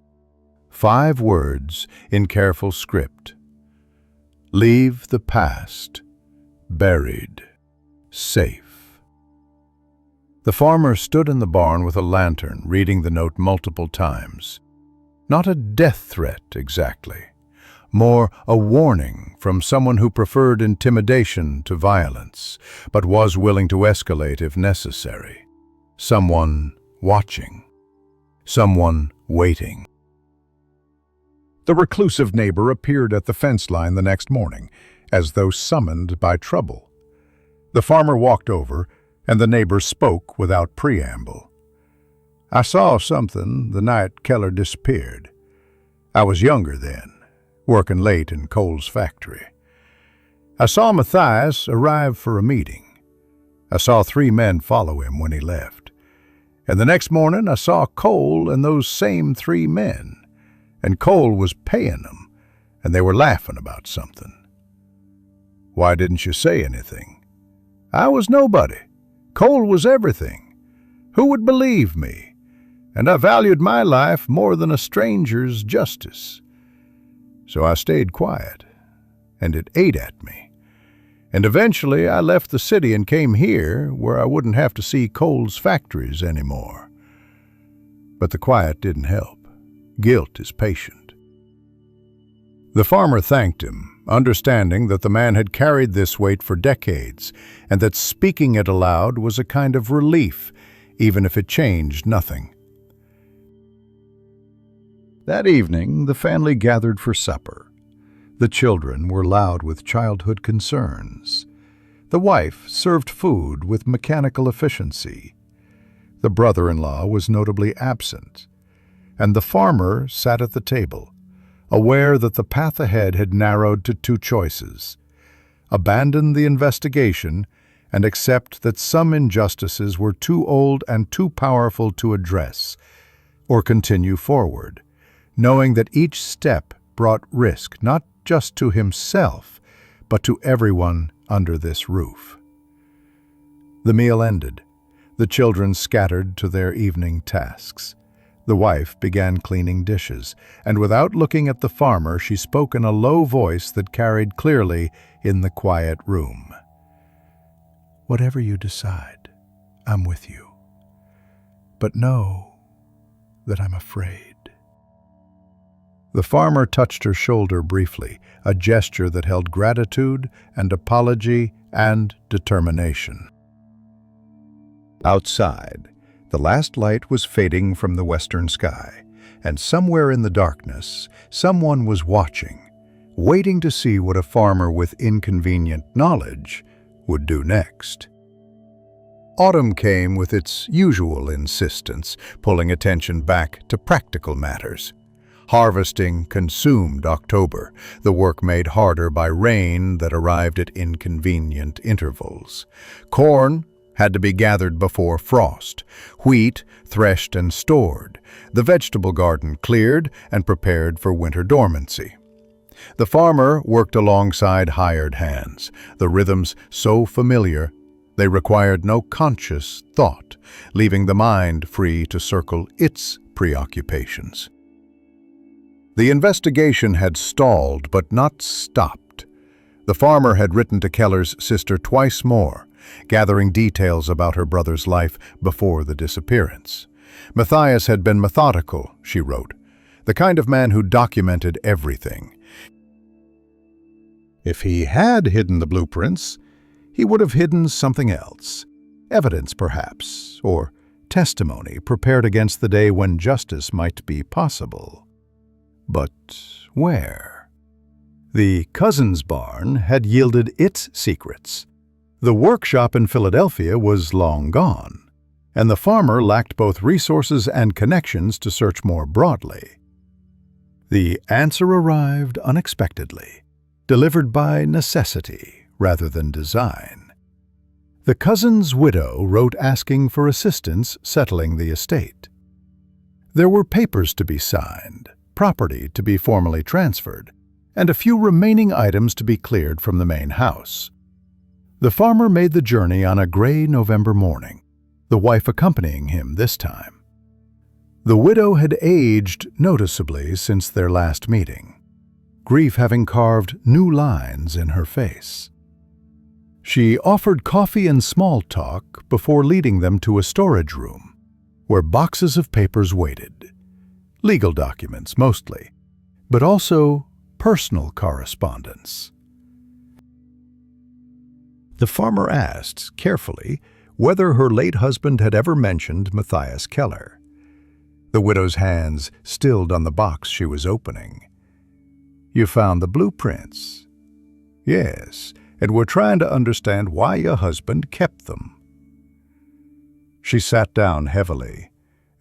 5 words in careful script. "Leave the past, buried, safe." The farmer stood in the barn with a lantern, reading the note multiple times. Not a death threat exactly, more a warning from someone who preferred intimidation to violence, but was willing to escalate if necessary. Someone watching. Someone waiting. The reclusive neighbor appeared at the fence line the next morning, as though summoned by trouble. The farmer walked over, and the neighbor spoke without preamble. "I saw something the night Keller disappeared. I was younger then, working late in Cole's factory. I saw Matthias arrive for a meeting. I saw 3 men follow him when he left. And the next morning I saw Cole and those same 3 men. And Cole was paying them, and they were laughing about something. Why didn't you say anything? I was nobody. Cole was everything. Who would believe me? And I valued my life more than a stranger's justice. So I stayed quiet, and it ate at me. And eventually I left the city and came here where I wouldn't have to see Cole's factories anymore. But the quiet didn't help. Guilt is patient. The farmer thanked him, understanding that the man had carried this weight for decades and that speaking it aloud was a kind of relief, even if it changed nothing. That evening, the family gathered for supper. The children were loud with childhood concerns. The wife served food with mechanical efficiency. The brother-in-law was notably absent, and the farmer sat at the table, aware that the path ahead had narrowed to 2 choices: abandon the investigation and accept that some injustices were too old and too powerful to address, or continue forward, knowing that each step brought risk not just to himself, but to everyone under this roof. The meal ended. The children scattered to their evening tasks. The wife began cleaning dishes, and without looking at the farmer, she spoke in a low voice that carried clearly in the quiet room. Whatever you decide, I'm with you. But know that I'm afraid. The farmer touched her shoulder briefly, a gesture that held gratitude and apology and determination. Outside, the last light was fading from the western sky, and somewhere in the darkness, someone was watching, waiting to see what a farmer with inconvenient knowledge would do next. Autumn came with its usual insistence, pulling attention back to practical matters. Harvesting consumed October, the work made harder by rain that arrived at inconvenient intervals. Corn had to be gathered before frost, wheat threshed and stored, the vegetable garden cleared and prepared for winter dormancy. The farmer worked alongside hired hands, the rhythms so familiar they required no conscious thought, leaving the mind free to circle its preoccupations. The investigation had stalled but not stopped. The farmer had written to Keller's sister twice more, gathering details about her brother's life before the disappearance. Matthias had been methodical, she wrote, the kind of man who documented everything. If he had hidden the blueprints, he would have hidden something else, evidence perhaps, or testimony prepared against the day when justice might be possible. But where? The cousin's barn had yielded its secrets. The workshop in Philadelphia was long gone, and the farmer lacked both resources and connections to search more broadly. The answer arrived unexpectedly, delivered by necessity rather than design. The cousin's widow wrote asking for assistance settling the estate. There were papers to be signed, property to be formally transferred, and a few remaining items to be cleared from the main house. The farmer made the journey on a gray November morning, the wife accompanying him this time. The widow had aged noticeably since their last meeting, grief having carved new lines in her face. She offered coffee and small talk before leading them to a storage room, where boxes of papers waited. Legal documents mostly, but also personal correspondence. The farmer asked, carefully, whether her late husband had ever mentioned Matthias Keller. The widow's hands stilled on the box she was opening. You found the blueprints? Yes, and we're trying to understand why your husband kept them. She sat down heavily,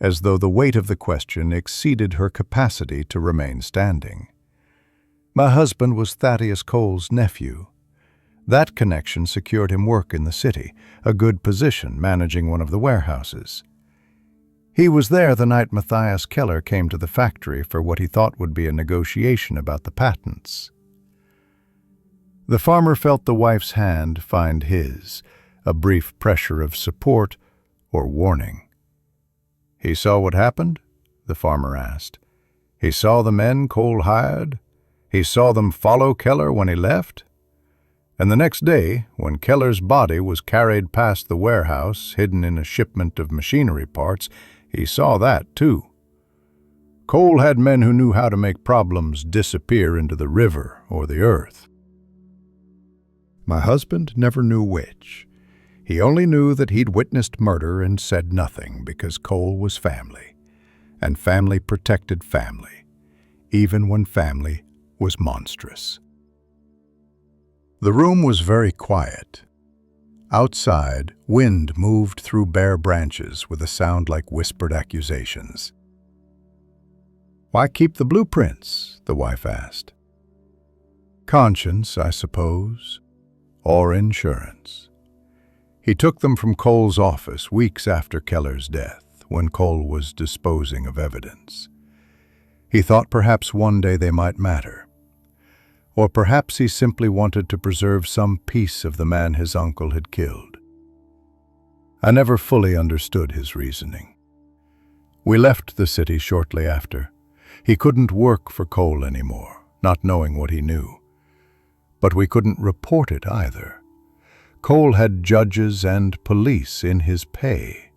as though the weight of the question exceeded her capacity to remain standing. My husband was Thaddeus Cole's nephew. That connection secured him work in the city, a good position managing one of the warehouses. He was there the night Matthias Keller came to the factory for what he thought would be a negotiation about the patents. The farmer felt the wife's hand find his, a brief pressure of support or warning. "He saw what happened?" the farmer asked. "He saw the men Cole hired? He saw them follow Keller when he left? And the next day, when Keller's body was carried past the warehouse, hidden in a shipment of machinery parts, he saw that too. Cole had men who knew how to make problems disappear into the river or the earth." My husband never knew which. He only knew that he'd witnessed murder and said nothing because Cole was family, and family protected family, even when family was monstrous. The room was very quiet. Outside, wind moved through bare branches with a sound like whispered accusations. "Why keep the blueprints?" the wife asked. "Conscience, I suppose, or insurance." He took them from Cole's office weeks after Keller's death, when Cole was disposing of evidence. He thought perhaps one day they might matter. Or perhaps he simply wanted to preserve some piece of the man his uncle had killed. I never fully understood his reasoning. We left the city shortly after. He couldn't work for Cole anymore, not knowing what he knew. But we couldn't report it either. Cole had judges and police in his pay.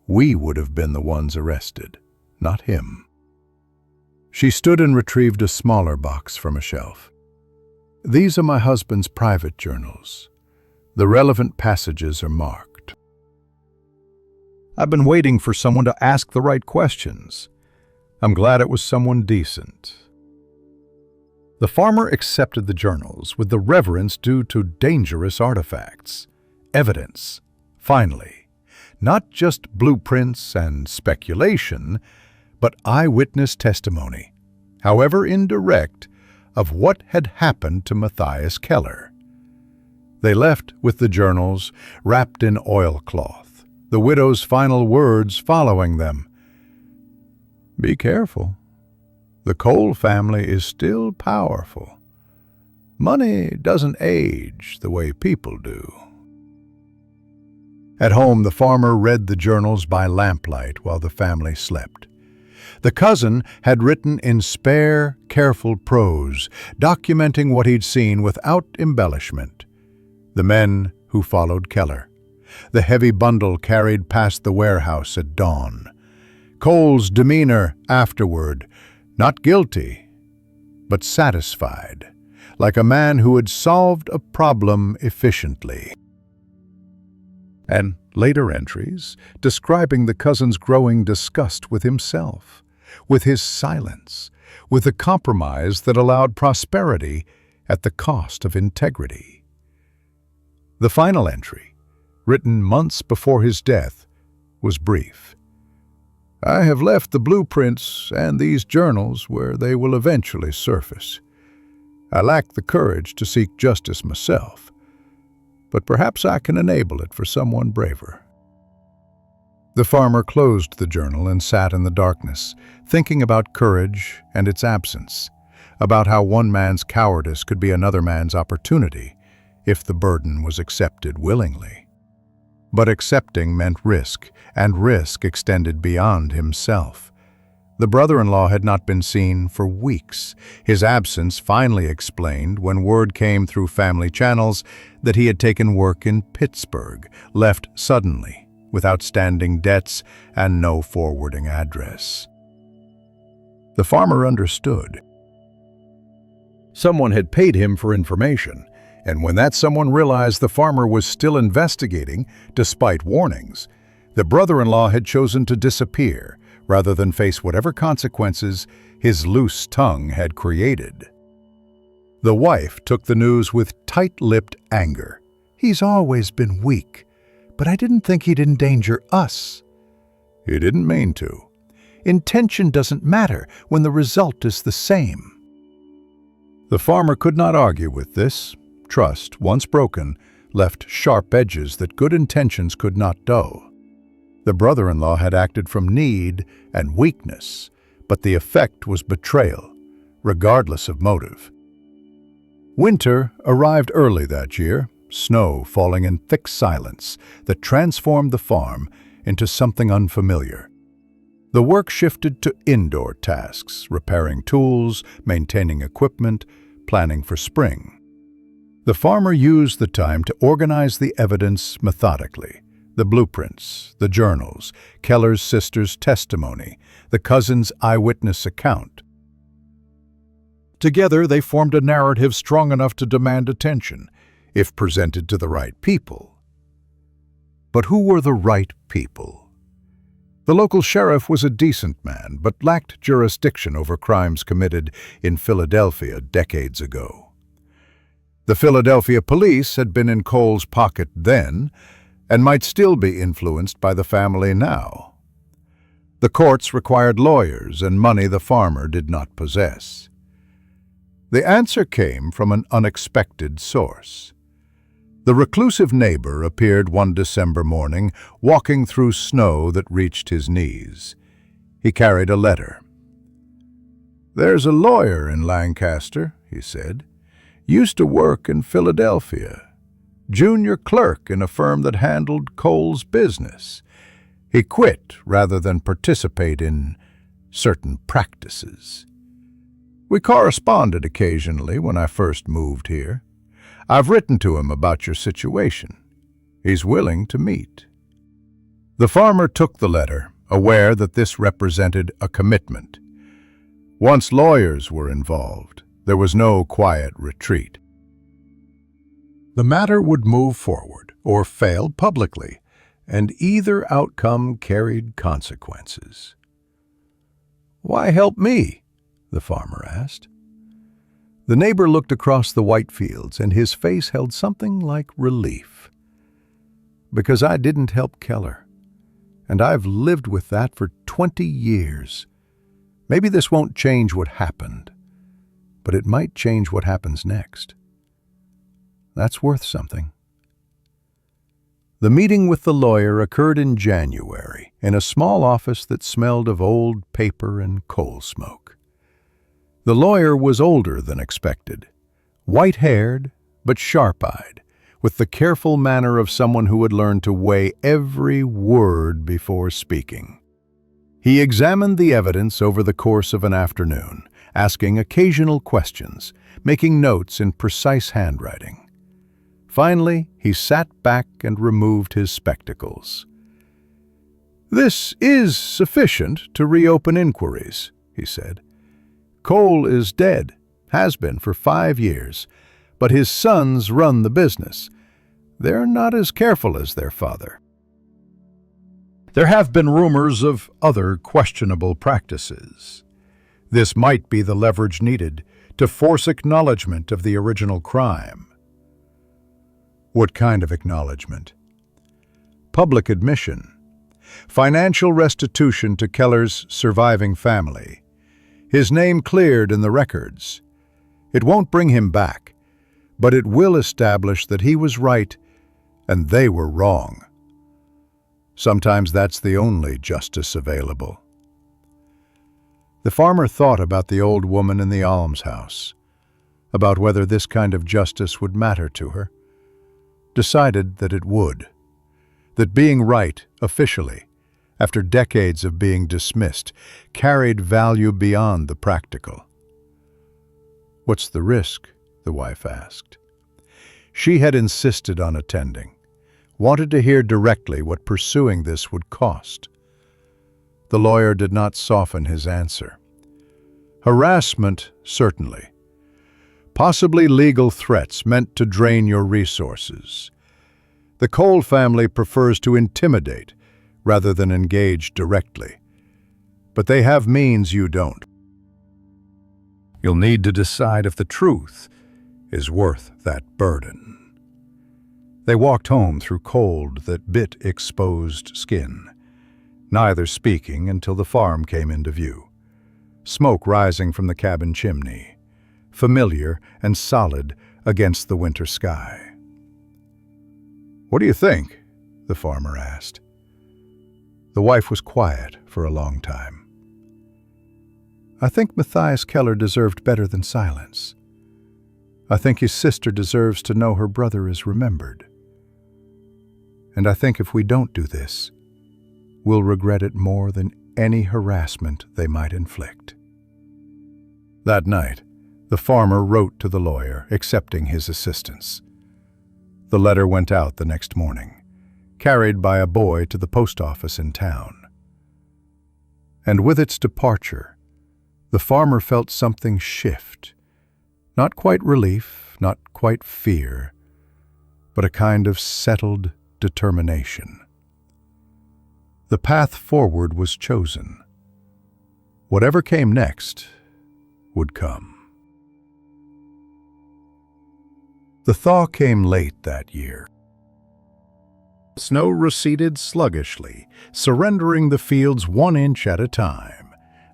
We would have been the ones arrested, not him. She stood and retrieved a smaller box from a shelf. "These are my husband's private journals. The relevant passages are marked." I've been waiting for someone to ask the right questions. I'm glad it was someone decent. The farmer accepted the journals with the reverence due to dangerous artifacts. Evidence, finally. Not just blueprints and speculation, but eyewitness testimony, however indirect, of what had happened to Matthias Keller. They left with the journals wrapped in oilcloth, the widow's final words following them. "Be careful. The Cole family is still powerful. Money doesn't age the way people do." At home, the farmer read the journals by lamplight while the family slept. The cousin had written in spare, careful prose, documenting what he'd seen without embellishment. The men who followed Keller. The heavy bundle carried past the warehouse at dawn. Cole's demeanor afterward, not guilty, but satisfied, like a man who had solved a problem efficiently. And later entries describing the cousin's growing disgust with himself, with his silence, with a compromise that allowed prosperity at the cost of integrity. The final entry, written months before his death, was brief. "I have left the blueprints and these journals where they will eventually surface. I lack the courage to seek justice myself, but perhaps I can enable it for someone braver." The farmer closed the journal and sat in the darkness, thinking about courage and its absence, about how one man's cowardice could be another man's opportunity if the burden was accepted willingly. But accepting meant risk, and risk extended beyond himself. The brother-in-law had not been seen for weeks. His absence finally explained when word came through family channels that he had taken work in Pittsburgh, left suddenly, with outstanding debts and no forwarding address. The farmer understood. Someone had paid him for information, and when that someone realized the farmer was still investigating, despite warnings, the brother-in-law had chosen to disappear rather than face whatever consequences his loose tongue had created. The wife took the news with tight-lipped anger. "He's always been weak, but I didn't think he'd endanger us." "He didn't mean to." "Intention doesn't matter when the result is the same." The farmer could not argue with this. trust, once broken, left sharp edges that good intentions could not dull. The brother-in-law had acted from need and weakness, but the effect was betrayal, regardless of motive. Winter arrived early that year, snow falling in thick silence that transformed the farm into something unfamiliar. The work shifted to indoor tasks, repairing tools, maintaining equipment, planning for spring. The farmer used the time to organize the evidence methodically: the blueprints, the journals, Keller's sister's testimony, the cousin's eyewitness account. Together, they formed a narrative strong enough to demand attention, if presented to the right people. But who were the right people? The local sheriff was a decent man, but lacked jurisdiction over crimes committed in Philadelphia decades ago. The Philadelphia police had been in Cole's pocket then, and might still be influenced by the family now. The courts required lawyers and money the farmer did not possess. The answer came from an unexpected source. The reclusive neighbor appeared one December morning, walking through snow that reached his knees. He carried a letter. "There's a lawyer in Lancaster," he said. "Used to work in Philadelphia. Junior clerk in a firm that handled Cole's business. He quit rather than participate in certain practices. We corresponded occasionally when I first moved here. I've written to him about your situation. He's willing to meet." The farmer took the letter, aware that this represented a commitment. Once lawyers were involved, there was no quiet retreat. The matter would move forward or fail publicly, and either outcome carried consequences. "Why help me?" the farmer asked. The neighbor looked across the white fields, and his face held something like relief. "Because I didn't help Keller, and I've lived with that for 20 years. Maybe this won't change what happened, but it might change what happens next. That's worth something." The meeting with the lawyer occurred in January, in a small office that smelled of old paper and coal smoke. The lawyer was older than expected, white-haired but sharp-eyed, with the careful manner of someone who had learned to weigh every word before speaking. He examined the evidence over the course of an afternoon, asking occasional questions, making notes in precise handwriting. Finally, he sat back and removed his spectacles. "This is sufficient to reopen inquiries," he said. "Cole is dead, has been for 5 years, but his sons run the business. They're not as careful as their father. There have been rumors of other questionable practices. This might be the leverage needed to force acknowledgement of the original crime." "What kind of acknowledgement?" "Public admission. Financial restitution to Keller's surviving family. His name cleared in the records. It won't bring him back, but it will establish that he was right and they were wrong. Sometimes that's the only justice available." The farmer thought about the old woman in the almshouse, about whether this kind of justice would matter to her, decided that it would, that being right officially, after decades of being dismissed, carried value beyond the practical. "What's the risk?" the wife asked. She had insisted on attending, wanted to hear directly what pursuing this would cost. The lawyer did not soften his answer. "Harassment, certainly. Possibly legal threats meant to drain your resources. The Cole family prefers to intimidate rather than engage directly, but they have means you don't. You'll need to decide if the truth is worth that burden." They walked home through cold that bit exposed skin, neither speaking until the farm came into view. Smoke rising from the cabin chimney, familiar and solid against the winter sky. "What do you think?" the farmer asked. The wife was quiet for a long time. "I think Matthias Keller deserved better than silence. I think his sister deserves to know her brother is remembered. And I think if we don't do this, we'll regret it more than any harassment they might inflict." That night, the farmer wrote to the lawyer, accepting his assistance. The letter went out the next morning, carried by a boy to the post office in town. And with its departure, the farmer felt something shift. Not quite relief, not quite fear, but a kind of settled determination. The path forward was chosen. Whatever came next would come. The thaw came late that year. Snow receded sluggishly, surrendering the fields 1 inch at a time,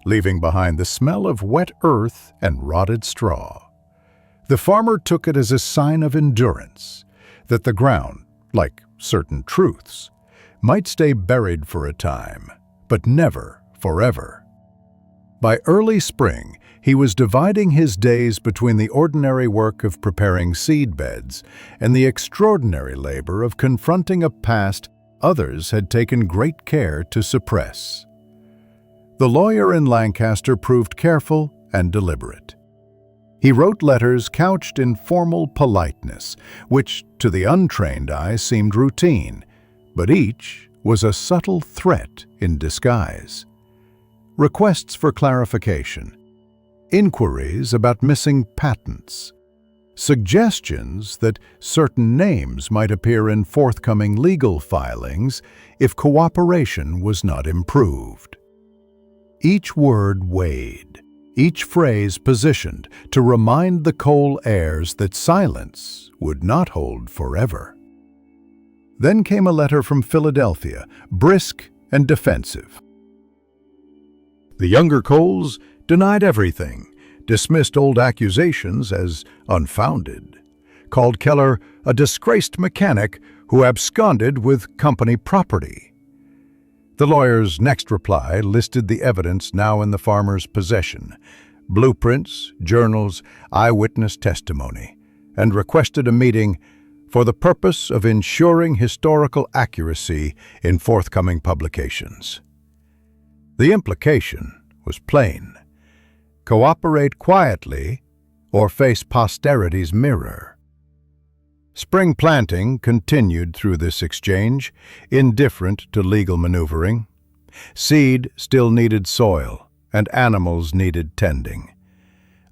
leaving behind the smell of wet earth and rotted straw. The farmer took it as a sign of endurance, that the ground, like certain truths, might stay buried for a time, but never forever. By early spring, he was dividing his days between the ordinary work of preparing seed beds and the extraordinary labor of confronting a past others had taken great care to suppress. The lawyer in Lancaster proved careful and deliberate. He wrote letters couched in formal politeness, which to the untrained eye seemed routine, but each was a subtle threat in disguise. Requests for clarification, inquiries about missing patents, suggestions that certain names might appear in forthcoming legal filings if cooperation was not improved. Each word weighed, each phrase positioned to remind the Cole heirs that silence would not hold forever. Then came a letter from Philadelphia, brisk and defensive. The younger Coles denied everything, dismissed old accusations as unfounded, called Keller a disgraced mechanic who absconded with company property. The lawyer's next reply listed the evidence now in the farmer's possession, blueprints, journals, eyewitness testimony, and requested a meeting for the purpose of ensuring historical accuracy in forthcoming publications. The implication was plain: cooperate quietly or face posterity's mirror. Spring planting continued through this exchange, indifferent to legal maneuvering. Seed still needed soil, and animals needed tending.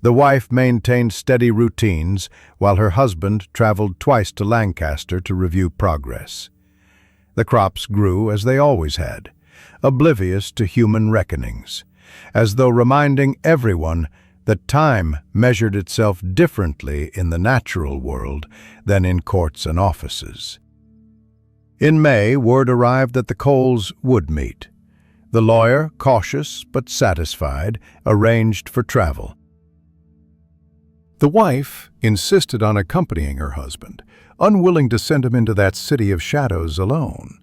The wife maintained steady routines, while her husband traveled twice to Lancaster to review progress. The crops grew as they always had, oblivious to human reckonings, as though reminding everyone that time measured itself differently in the natural world than in courts and offices. In May, word arrived that the Coles would meet. The lawyer, cautious but satisfied, arranged for travel. The wife insisted on accompanying her husband, unwilling to send him into that city of shadows alone.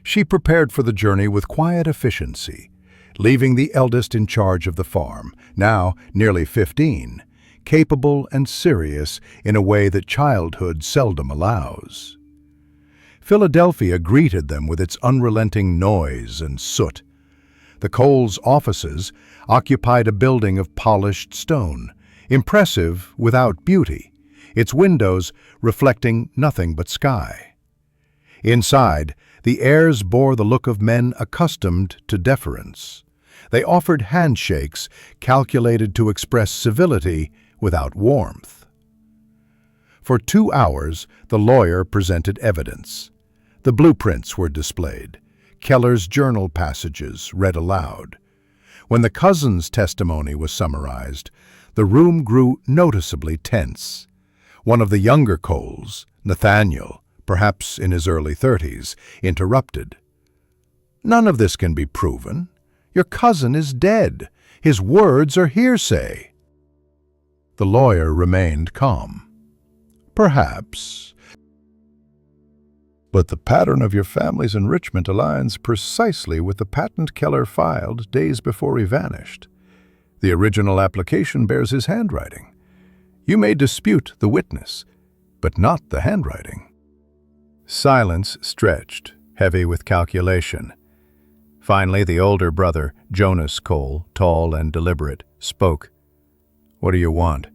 She prepared for the journey with quiet efficiency, leaving the eldest in charge of the farm, now nearly 15, capable and serious in a way that childhood seldom allows. Philadelphia greeted them with its unrelenting noise and soot. The Coles' offices occupied a building of polished stone, impressive without beauty, its windows reflecting nothing but sky. Inside, the heirs bore the look of men accustomed to deference. They offered handshakes calculated to express civility without warmth. For 2 hours, the lawyer presented evidence. The blueprints were displayed, Keller's journal passages read aloud. When the cousin's testimony was summarized, the room grew noticeably tense. One of the younger Coles, Nathaniel, perhaps in his early 30s, interrupted. "None of this can be proven. Your cousin is dead. His words are hearsay." The lawyer remained calm. Perhaps. But the pattern of your family's enrichment aligns precisely with the patent Keller filed days before he vanished. The original application bears his handwriting. You may dispute the witness, but not the handwriting. Silence stretched, heavy with calculation. Finally, the older brother, Jonas Cole, tall and deliberate, spoke. "What do you want?"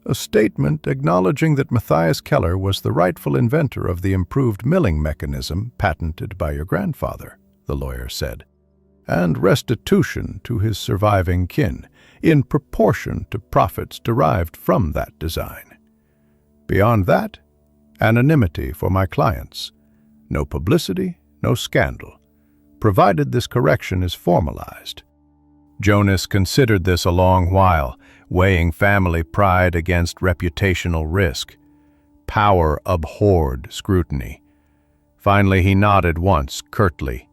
"A statement acknowledging that Matthias Keller was the rightful inventor of the improved milling mechanism patented by your grandfather," the lawyer said, "and restitution to his surviving kin in proportion to profits derived from that design. Beyond that, anonymity for my clients. No publicity, no scandal, provided this correction is formalized." Jonas considered this a long while, weighing family pride against reputational risk. Power abhorred scrutiny. Finally, he nodded once, curtly.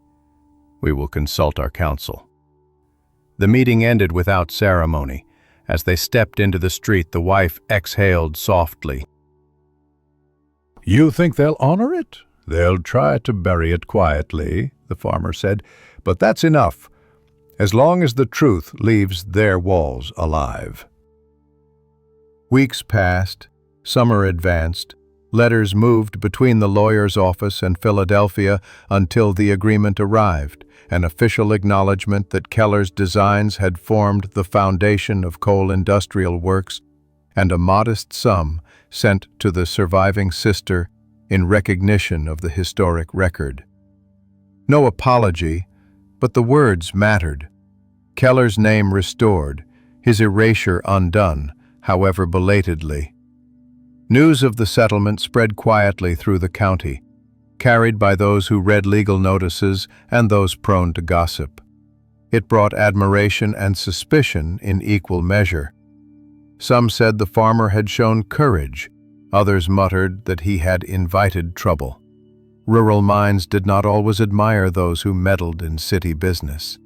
"We will consult our counsel." The meeting ended without ceremony. As they stepped into the street, the wife exhaled softly. "You think they'll honor it? They'll try to bury it quietly," the farmer said, "but that's enough, as long as the truth leaves their walls alive." Weeks passed, summer advanced, letters moved between the lawyer's office and Philadelphia until the agreement arrived, an official acknowledgement that Keller's designs had formed the foundation of Cole Industrial Works, and a modest sum sent to the surviving sister in recognition of the historic record. No apology, but the words mattered. Keller's name restored, his erasure undone, however belatedly. News of the settlement spread quietly through the county, carried by those who read legal notices and those prone to gossip. It brought admiration and suspicion in equal measure. Some said the farmer had shown courage, others muttered that he had invited trouble. Rural minds did not always admire those who meddled in city business.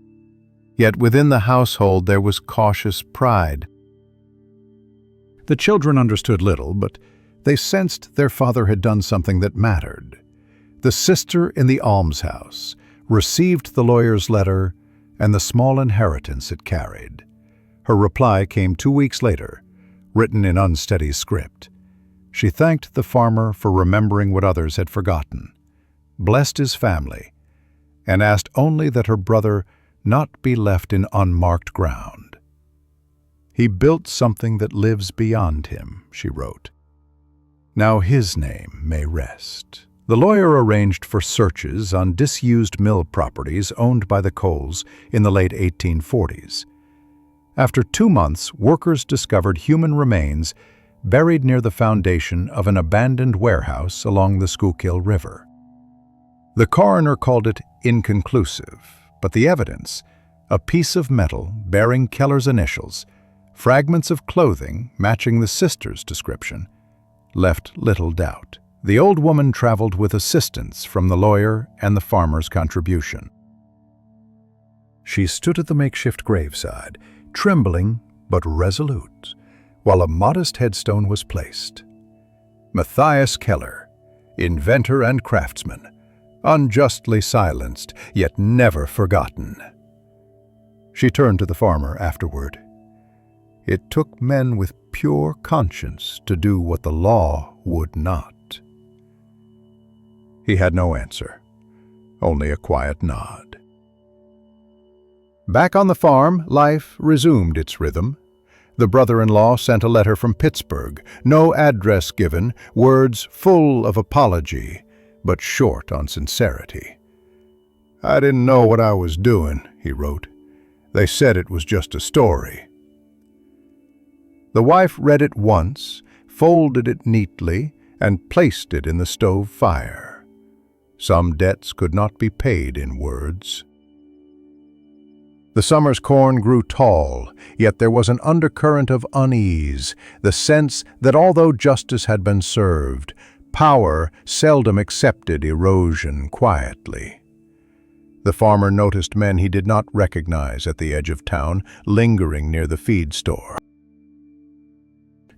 Yet within the household there was cautious pride. The children understood little, but they sensed their father had done something that mattered. The sister in the almshouse received the lawyer's letter and the small inheritance it carried. Her reply came 2 weeks later, written in unsteady script. She thanked the farmer for remembering what others had forgotten, blessed his family, and asked only that her brother not be left in unmarked ground. "He built something that lives beyond him," she wrote. "Now his name may rest." The lawyer arranged for searches on disused mill properties owned by the Coles in the late 1840s. After 2 months, workers discovered human remains buried near the foundation of an abandoned warehouse along the Schuylkill River. The coroner called it inconclusive, but the evidence, a piece of metal bearing Keller's initials, fragments of clothing matching the sister's description, left little doubt. The old woman traveled with assistance from the lawyer and the farmer's contribution. She stood at the makeshift graveside, trembling but resolute, while a modest headstone was placed. Matthias Keller, inventor and craftsman, unjustly silenced, yet never forgotten. She turned to the farmer afterward. It took men with pure conscience to do what the law would not. He had no answer, only a quiet nod. Back on the farm, life resumed its rhythm. The brother-in-law sent a letter from Pittsburgh, no address given, words full of apology, but short on sincerity. "I didn't know what I was doing," he wrote. "They said it was just a story." The wife read it once, folded it neatly, and placed it in the stove fire. Some debts could not be paid in words. The summer's corn grew tall, yet there was an undercurrent of unease, the sense that although justice had been served, power seldom accepted erosion quietly. The farmer noticed men he did not recognize at the edge of town, lingering near the feed store.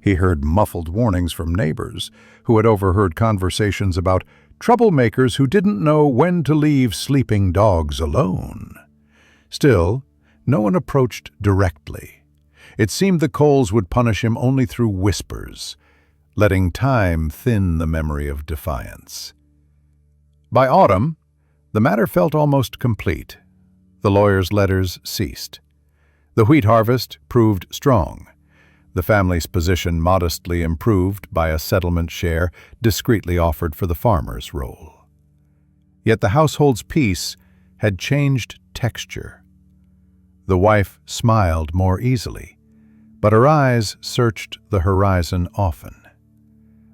He heard muffled warnings from neighbors who had overheard conversations about troublemakers who didn't know when to leave sleeping dogs alone. Still, no one approached directly. It seemed the Coles would punish him only through whispers, letting time thin the memory of defiance. By autumn, the matter felt almost complete. The lawyer's letters ceased. The wheat harvest proved strong. The family's position modestly improved by a settlement share discreetly offered for the farmer's role. Yet the household's peace had changed texture. The wife smiled more easily, but her eyes searched the horizon often.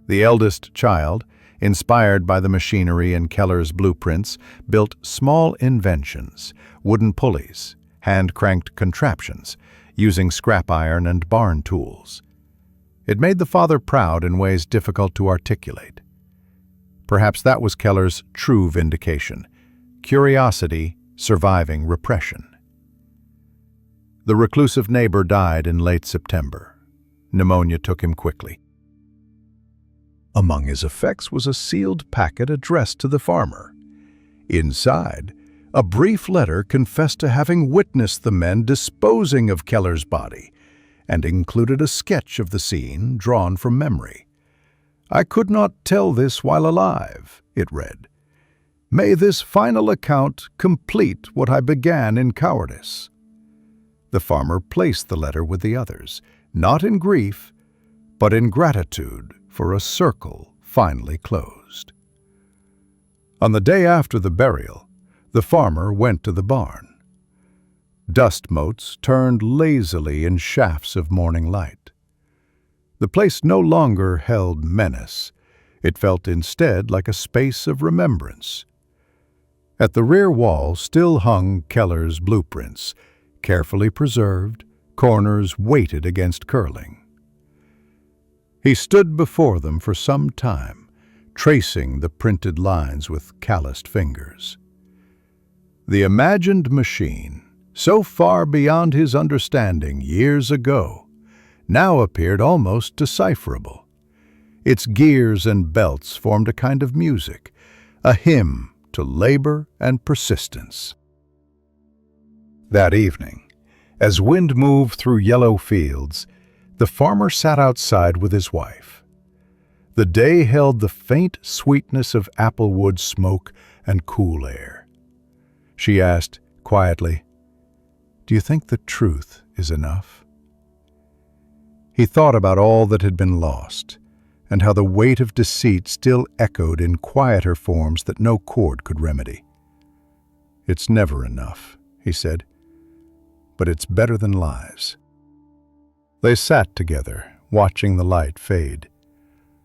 The eldest child, inspired by the machinery in Keller's blueprints, built small inventions, wooden pulleys, hand-cranked contraptions, using scrap iron and barn tools. It made the father proud in ways difficult to articulate. Perhaps that was Keller's true vindication, curiosity surviving repression. The reclusive neighbor died in late September. Pneumonia took him quickly. Among his effects was a sealed packet addressed to the farmer. Inside, a brief letter confessed to having witnessed the men disposing of Keller's body and included a sketch of the scene drawn from memory. "I could not tell this while alive," it read. "May this final account complete what I began in cowardice." The farmer placed the letter with the others, not in grief, but in gratitude for a circle finally closed. On the day after the burial, the farmer went to the barn. Dust motes turned lazily in shafts of morning light. The place no longer held menace. It felt instead like a space of remembrance. At the rear wall still hung Keller's blueprints, carefully preserved, corners weighted against curling. He stood before them for some time, tracing the printed lines with calloused fingers. The imagined machine, so far beyond his understanding years ago, now appeared almost decipherable. Its gears and belts formed a kind of music, a hymn to labor and persistence. That evening, as wind moved through yellow fields, the farmer sat outside with his wife. The day held the faint sweetness of applewood smoke and cool air. She asked quietly, "Do you think the truth is enough?" He thought about all that had been lost, and how the weight of deceit still echoed in quieter forms that no chord could remedy. "It's never enough," he said, "but it's better than lies." They sat together, watching the light fade.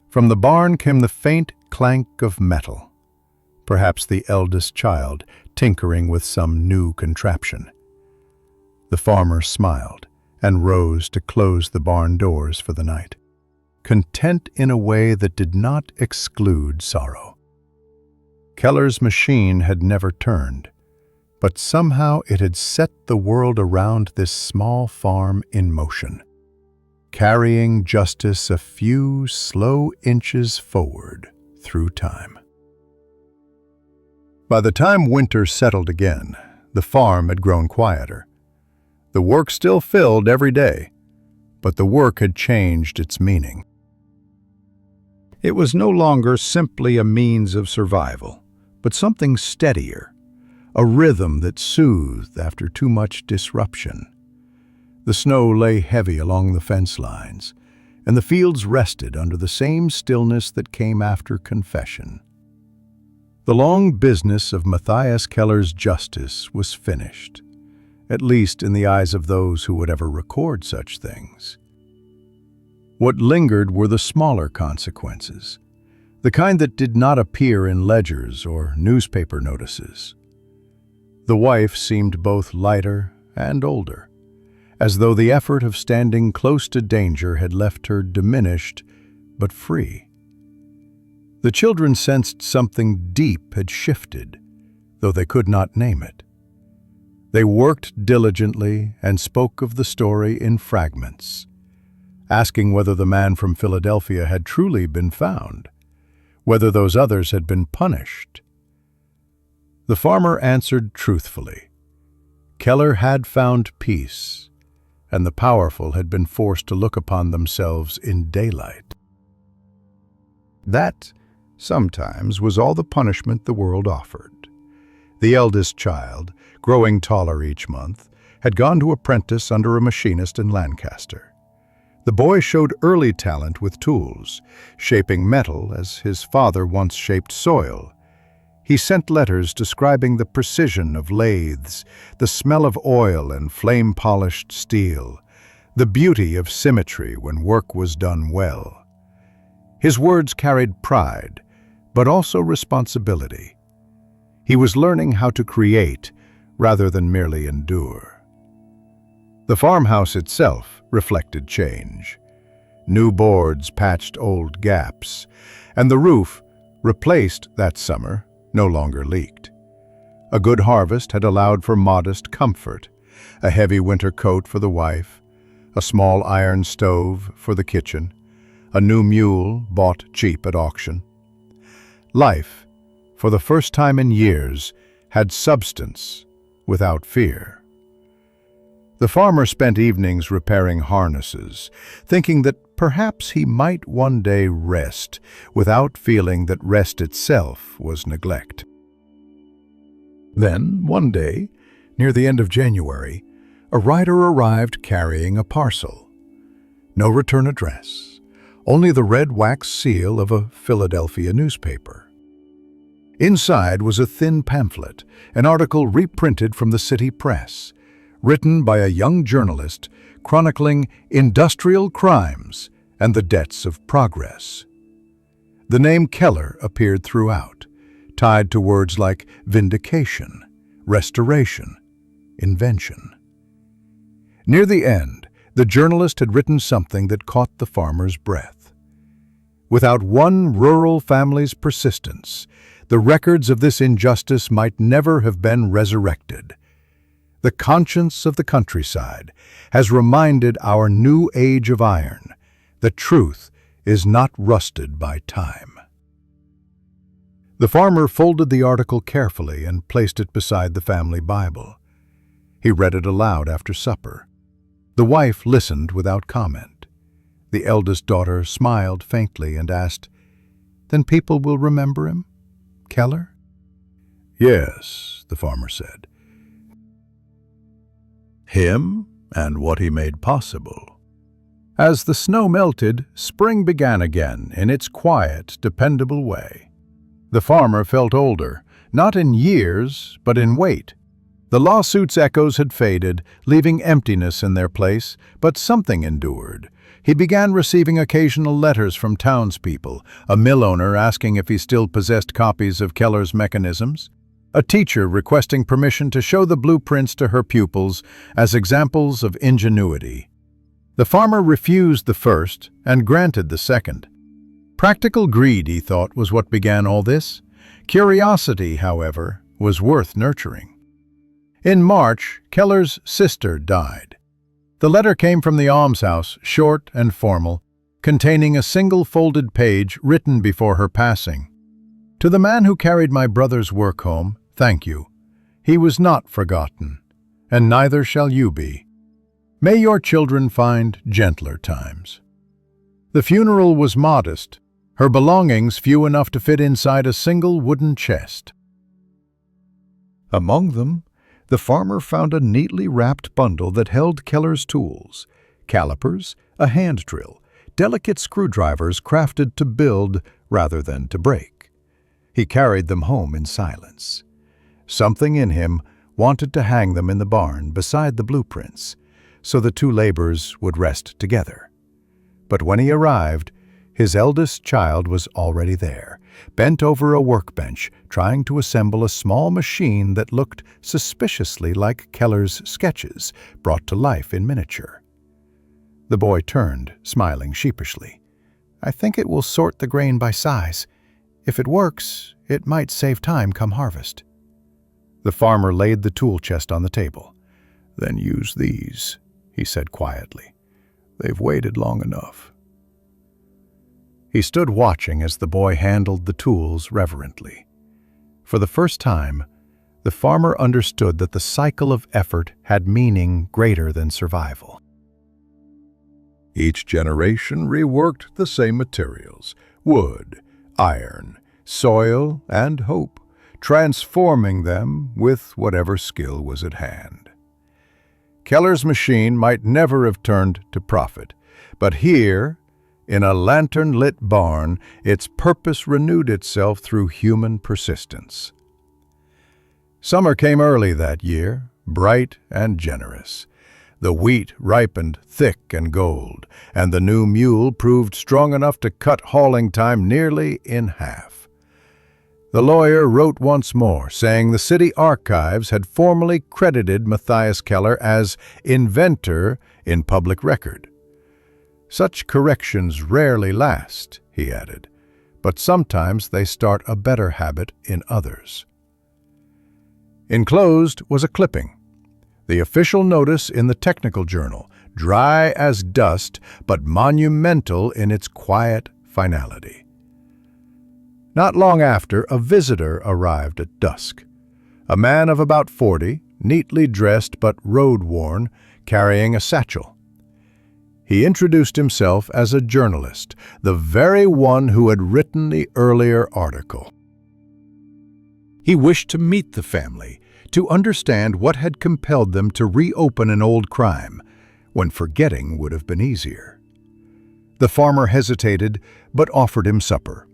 From the barn came the faint clank of metal, perhaps the eldest child tinkering with some new contraption. The farmer smiled and rose to close the barn doors for the night, content in a way that did not exclude sorrow. Keller's machine had never turned, but somehow it had set the world around this small farm in motion, carrying justice a few slow inches forward through time. By the time winter settled again, the farm had grown quieter. The work still filled every day, but the work had changed its meaning. It was no longer simply a means of survival, but something steadier, a rhythm that soothed after too much disruption. The snow lay heavy along the fence lines, and the fields rested under the same stillness that came after confession. The long business of Matthias Keller's justice was finished, at least in the eyes of those who would ever record such things. What lingered were the smaller consequences, the kind that did not appear in ledgers or newspaper notices. The wife seemed both lighter and older, as though the effort of standing close to danger had left her diminished but free. The children sensed something deep had shifted, though they could not name it. They worked diligently and spoke of the story in fragments. asking whether the man from Philadelphia had truly been found, whether those others had been punished. The farmer answered truthfully. Keller had found peace, and the powerful had been forced to look upon themselves in daylight. That, sometimes, was all the punishment the world offered. The eldest child, growing taller each month, had gone to apprentice under a machinist in Lancaster. The boy showed early talent with tools, shaping metal as his father once shaped soil. He sent letters describing the precision of lathes, the smell of oil and flame-polished steel, the beauty of symmetry when work was done well. His words carried pride, but also responsibility. He was learning how to create rather than merely endure. The farmhouse itself reflected change. New boards patched old gaps, and the roof, replaced that summer, no longer leaked. A good harvest had allowed for modest comfort, a heavy winter coat for the wife, a small iron stove for the kitchen, a new mule bought cheap at auction. Life, for the first time in years, had substance without fear. The farmer spent evenings repairing harnesses, thinking that perhaps he might one day rest without feeling that rest itself was neglect. Then, one day, near the end of January, a rider arrived carrying a parcel. No return address, only the red wax seal of a Philadelphia newspaper. Inside was a thin pamphlet, an article reprinted from the city press, written by a young journalist chronicling industrial crimes and the debts of progress. The name Keller appeared throughout, tied to words like vindication, restoration, invention. Near the end, the journalist had written something that caught the farmer's breath. Without one rural family's persistence, the records of this injustice might never have been resurrected. The conscience of the countryside has reminded our new age of iron that truth is not rusted by time. The farmer folded the article carefully and placed it beside the family Bible. He read it aloud after supper. The wife listened without comment. The eldest daughter smiled faintly and asked, "Then people will remember him, Keller?" "Yes," the farmer said. "Him and what he made possible." As the snow melted, spring began again in its quiet, dependable way. The farmer felt older, not in years, but in weight. The lawsuit's echoes had faded, leaving emptiness in their place, but something endured. He began receiving occasional letters from townspeople, a mill owner asking if he still possessed copies of Keller's mechanisms, a teacher requesting permission to show the blueprints to her pupils as examples of ingenuity. The farmer refused the first and granted the second. Practical greed, he thought, was what began all this. Curiosity, however, was worth nurturing. In March, Keller's sister died. The letter came from the almshouse, short and formal, containing a single folded page written before her passing. "To the man who carried my brother's work home, thank you. He was not forgotten, and neither shall you be. May your children find gentler times." The funeral was modest, her belongings few enough to fit inside a single wooden chest. Among them, the farmer found a neatly wrapped bundle that held Keller's tools, calipers, a hand drill, delicate screwdrivers crafted to build rather than to break. He carried them home in silence. Something in him wanted to hang them in the barn beside the blueprints, so the two labors would rest together. But when he arrived, his eldest child was already there, bent over a workbench, trying to assemble a small machine that looked suspiciously like Keller's sketches, brought to life in miniature. The boy turned, smiling sheepishly. "I think it will sort the grain by size. If it works, it might save time come harvest." The farmer laid the tool chest on the table. "Then use these," he said quietly. They've waited long enough." He stood watching as the boy handled the tools reverently. For the first time, the farmer understood that the cycle of effort had meaning greater than survival. Each generation reworked the same materials: wood, iron, soil, and hope, transforming them with whatever skill was at hand. Keller's machine might never have turned to profit, but here, in a lantern-lit barn, its purpose renewed itself through human persistence. Summer came early that year, bright and generous. The wheat ripened thick and gold, and the new mule proved strong enough to cut hauling time nearly in half. The lawyer wrote once more, saying the city archives had formally credited Matthias Keller as inventor in public record. "Such corrections rarely last," he added, "but sometimes they start a better habit in others." Enclosed was a clipping, the official notice in the technical journal, dry as dust but monumental in its quiet finality. Not long after, a visitor arrived at dusk. A man of about 40, neatly dressed but road-worn, carrying a satchel. He introduced himself as a journalist, the very one who had written the earlier article. He wished to meet the family, to understand what had compelled them to reopen an old crime, when forgetting would have been easier. The farmer hesitated, but offered him supper.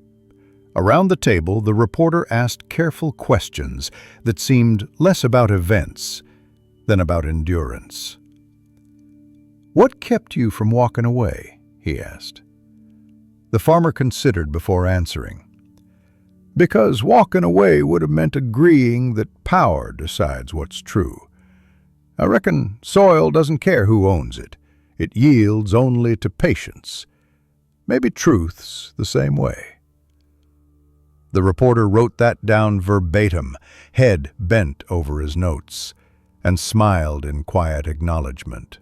Around the table, the reporter asked careful questions that seemed less about events than about endurance. "What kept you from walking away?" he asked. The farmer considered before answering. "Because walking away would have meant agreeing that power decides what's true. I reckon soil doesn't care who owns it. It yields only to patience. Maybe truth's the same way." The reporter wrote that down verbatim, head bent over his notes, and smiled in quiet acknowledgement.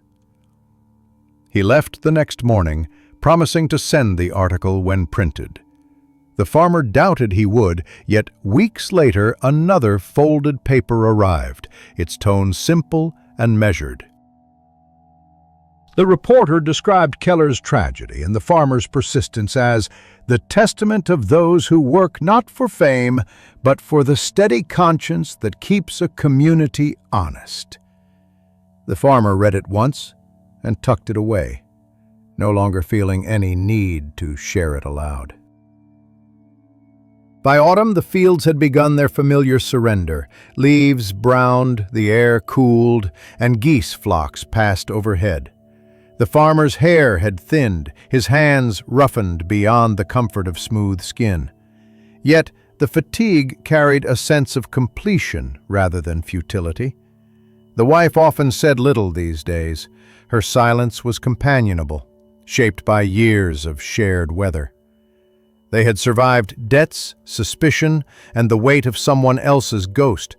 He left the next morning, promising to send the article when printed. The farmer doubted he would, yet weeks later another folded paper arrived, its tone simple and measured. The reporter described Keller's tragedy and the farmer's persistence as the testament of those who work not for fame, but for the steady conscience that keeps a community honest. The farmer read it once and tucked it away, no longer feeling any need to share it aloud. By autumn, the fields had begun their familiar surrender. Leaves browned, the air cooled, and geese flocks passed overhead. The farmer's hair had thinned, his hands roughened beyond the comfort of smooth skin. Yet the fatigue carried a sense of completion rather than futility. The wife often said little these days. Her silence was companionable, shaped by years of shared weather. They had survived debts, suspicion, and the weight of someone else's ghost.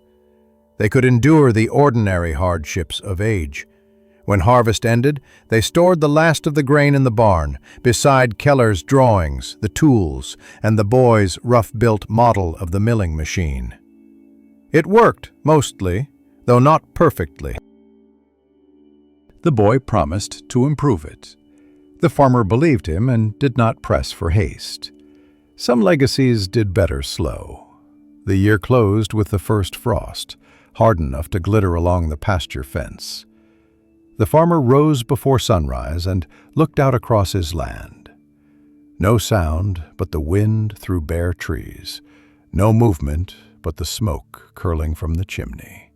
They could endure the ordinary hardships of age. When harvest ended, they stored the last of the grain in the barn, beside Keller's drawings, the tools, and the boy's rough-built model of the milling machine. It worked, mostly, though not perfectly. The boy promised to improve it. The farmer believed him and did not press for haste. Some legacies did better slow. The year closed with the first frost, hard enough to glitter along the pasture fence. The farmer rose before sunrise and looked out across his land. No sound but the wind through bare trees, no movement but the smoke curling from the chimney.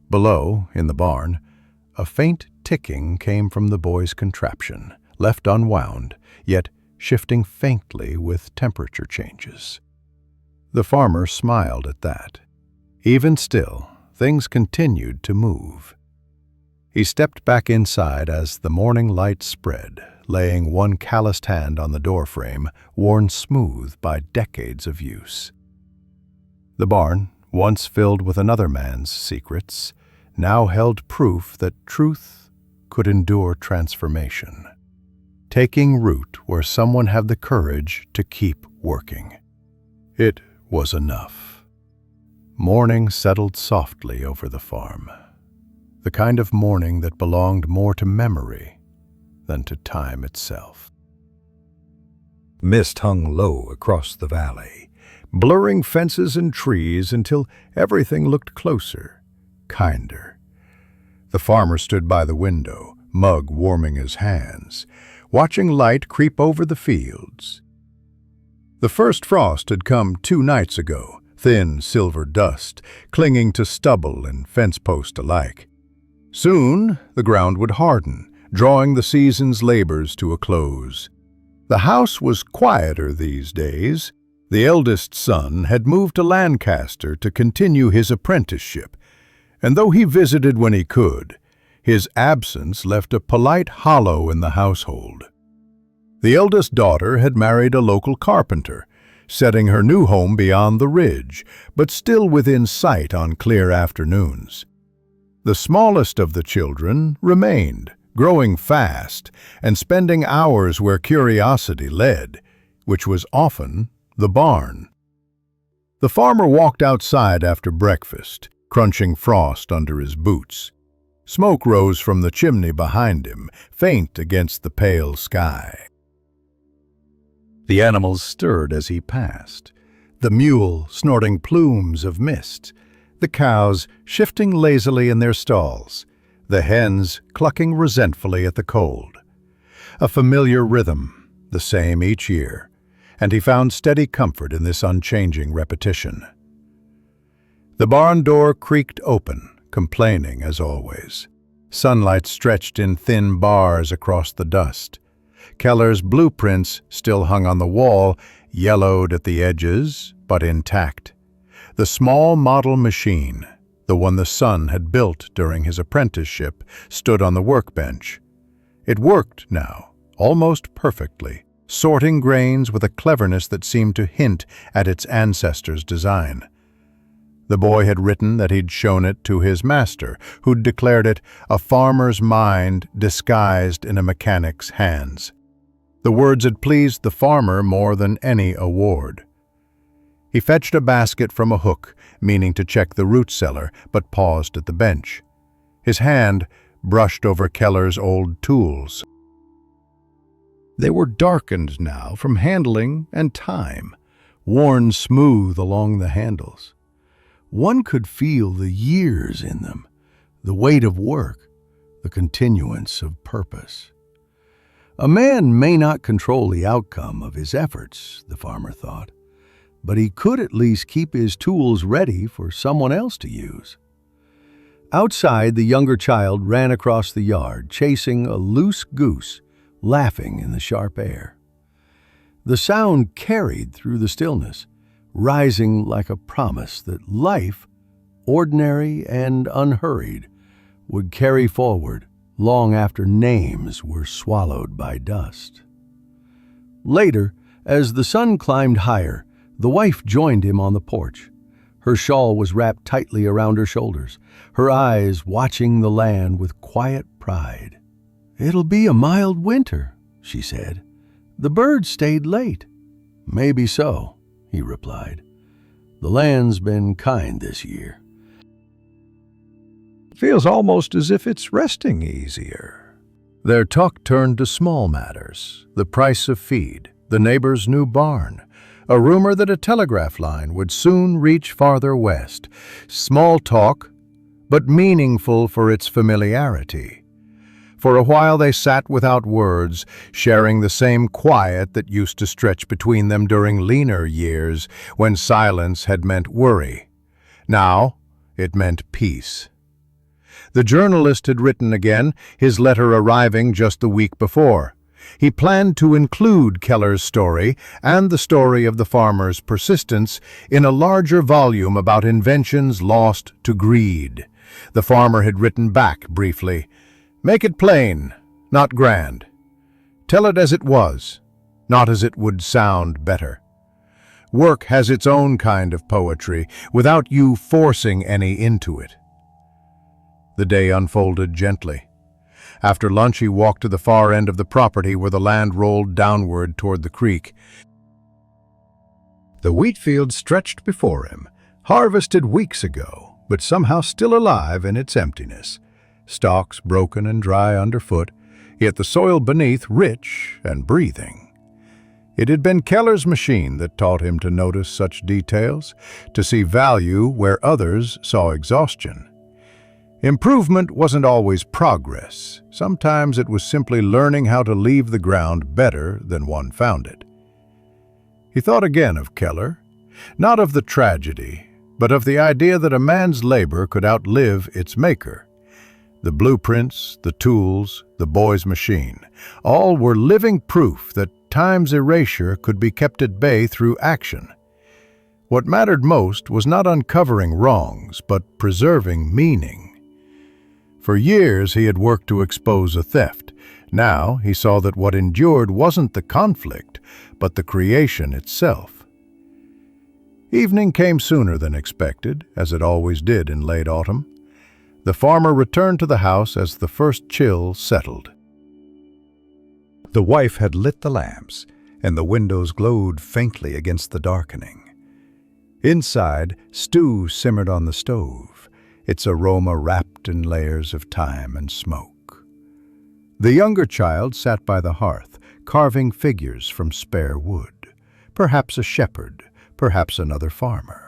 Below, in the barn, a faint ticking came from the boy's contraption, left unwound, yet shifting faintly with temperature changes. The farmer smiled at that. Even still, things continued to move. He stepped back inside as the morning light spread, laying one calloused hand on the doorframe, worn smooth by decades of use. The barn, once filled with another man's secrets, now held proof that truth could endure transformation, taking root where someone had the courage to keep working. It was enough. Morning settled softly over the farm, the kind of morning that belonged more to memory than to time itself. Mist hung low across the valley, blurring fences and trees until everything looked closer, kinder. The farmer stood by the window, mug warming his hands, watching light creep over the fields. The first frost had come 2 nights ago, thin silver dust, clinging to stubble and fence post alike. Soon the ground would harden, drawing the season's labors to a close. The house was quieter these days. The eldest son had moved to Lancaster to continue his apprenticeship, and though he visited when he could, his absence left a polite hollow in the household. The eldest daughter had married a local carpenter, setting her new home beyond the ridge, but still within sight on clear afternoons. The smallest of the children remained, growing fast and spending hours where curiosity led, which was often the barn. The farmer walked outside after breakfast, crunching frost under his boots. Smoke rose from the chimney behind him, faint against the pale sky. The animals stirred as he passed, the mule snorting plumes of mist, the cows shifting lazily in their stalls, the hens clucking resentfully at the cold. A familiar rhythm, the same each year, and he found steady comfort in this unchanging repetition. The barn door creaked open, complaining as always. Sunlight stretched in thin bars across the dust. Keller's blueprints still hung on the wall, yellowed at the edges, but intact. The small model machine, the one the son had built during his apprenticeship, stood on the workbench. It worked now, almost perfectly, sorting grains with a cleverness that seemed to hint at its ancestors' design. The boy had written that he'd shown it to his master, who'd declared it a farmer's mind disguised in a mechanic's hands. The words had pleased the farmer more than any award. He fetched a basket from a hook, meaning to check the root cellar, but paused at the bench. His hand brushed over Keller's old tools. They were darkened now from handling and time, worn smooth along the handles. One could feel the years in them, the weight of work, the continuance of purpose. A man may not control the outcome of his efforts, the farmer thought, but he could at least keep his tools ready for someone else to use. Outside, the younger child ran across the yard, chasing a loose goose, laughing in the sharp air. The sound carried through the stillness, rising like a promise that life, ordinary and unhurried, would carry forward long after names were swallowed by dust. Later, as the sun climbed higher, the wife joined him on the porch. Her shawl was wrapped tightly around her shoulders, her eyes watching the land with quiet pride. "It'll be a mild winter," she said. "The birds stayed late." "Maybe so," he replied. "The land's been kind this year." "Feels almost as if it's resting easier." Their talk turned to small matters, the price of feed, the neighbor's new barn, a rumor that a telegraph line would soon reach farther west. Small talk, but meaningful for its familiarity. For a while they sat without words, sharing the same quiet that used to stretch between them during leaner years, when silence had meant worry. Now it meant peace. The journalist had written again, his letter arriving just the week before. He planned to include Keller's story and the story of the farmer's persistence in a larger volume about inventions lost to greed. The farmer had written back briefly, "Make it plain, not grand. Tell it as it was, not as it would sound better. Work has its own kind of poetry, without you forcing any into it." The day unfolded gently. After lunch, he walked to the far end of the property where the land rolled downward toward the creek. The wheat field stretched before him, harvested weeks ago, but somehow still alive in its emptiness. Stalks broken and dry underfoot, yet the soil beneath rich and breathing. It had been Keller's machine that taught him to notice such details, to see value where others saw exhaustion. Improvement wasn't always progress. Sometimes it was simply learning how to leave the ground better than one found it. He thought again of Keller, not of the tragedy, but of the idea that a man's labor could outlive its maker. The blueprints, the tools, the boy's machine, all were living proof that time's erasure could be kept at bay through action. What mattered most was not uncovering wrongs, but preserving meaning. For years he had worked to expose a theft. Now he saw that what endured wasn't the conflict, but the creation itself. Evening came sooner than expected, as it always did in late autumn. The farmer returned to the house as the first chill settled. The wife had lit the lamps, and the windows glowed faintly against the darkening. Inside, stew simmered on the stove, its aroma wrapped in layers of thyme and smoke. The younger child sat by the hearth, carving figures from spare wood, perhaps a shepherd, perhaps another farmer.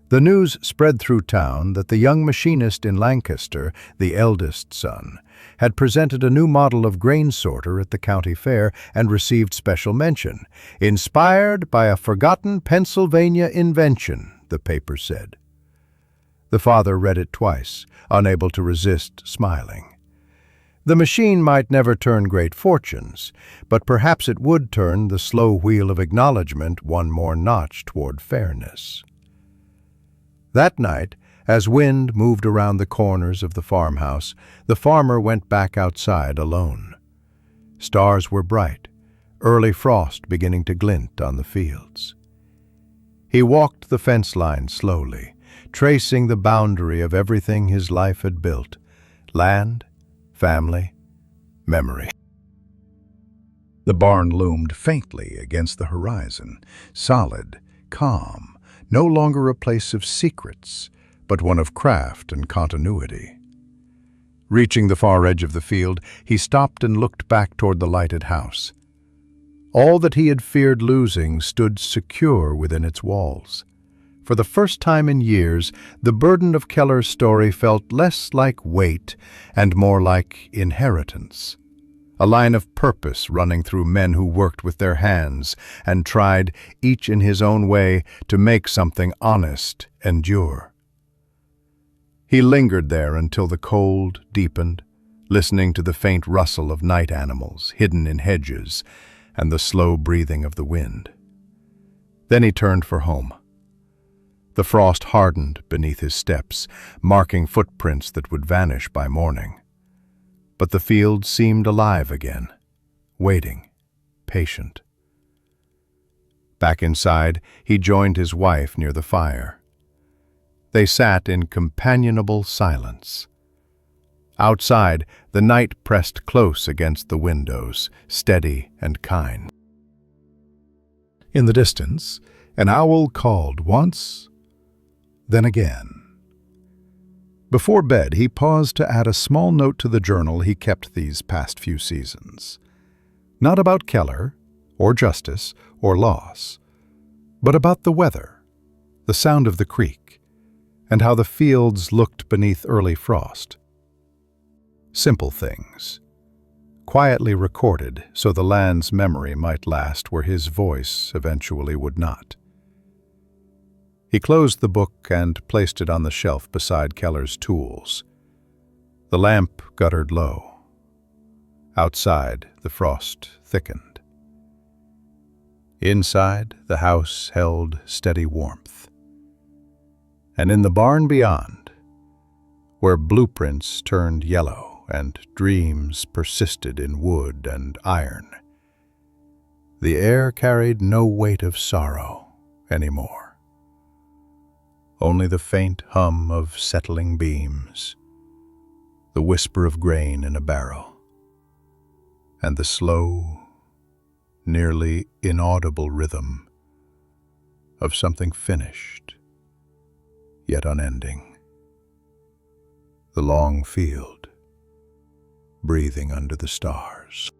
The news spread through town that the young machinist in Lancaster, the eldest son, had presented a new model of grain sorter at the county fair and received special mention, inspired by a forgotten Pennsylvania invention, the paper said. The father read it twice, unable to resist smiling. The machine might never turn great fortunes, but perhaps it would turn the slow wheel of acknowledgement one more notch toward fairness. That night, as wind moved around the corners of the farmhouse, the farmer went back outside alone. Stars were bright, early frost beginning to glint on the fields. He walked the fence line slowly, tracing the boundary of everything his life had built: land, family, memory. The barn loomed faintly against the horizon, solid, calm, no longer a place of secrets, but one of craft and continuity. Reaching the far edge of the field, he stopped and looked back toward the lighted house. All that he had feared losing stood secure within its walls. For the first time in years, the burden of Keller's story felt less like weight and more like inheritance. A line of purpose running through men who worked with their hands and tried, each in his own way, to make something honest endure. He lingered there until the cold deepened, listening to the faint rustle of night animals hidden in hedges and the slow breathing of the wind. Then he turned for home. The frost hardened beneath his steps, marking footprints that would vanish by morning. But the field seemed alive again, waiting, patient. Back inside, he joined his wife near the fire. They sat in companionable silence. Outside, the night pressed close against the windows, steady and kind. In the distance, an owl called once, then again. Before bed, he paused to add a small note to the journal he kept these past few seasons. Not about Keller, or justice, or loss, but about the weather, the sound of the creek, and how the fields looked beneath early frost. Simple things, quietly recorded so the land's memory might last where his voice eventually would not. He closed the book and placed it on the shelf beside Keller's tools. The lamp guttered low. Outside, the frost thickened. Inside, the house held steady warmth. And in the barn beyond, where blueprints turned yellow and dreams persisted in wood and iron, the air carried no weight of sorrow anymore. Only the faint hum of settling beams, the whisper of grain in a barrel, and the slow, nearly inaudible rhythm of something finished, yet unending. The long field, breathing under the stars.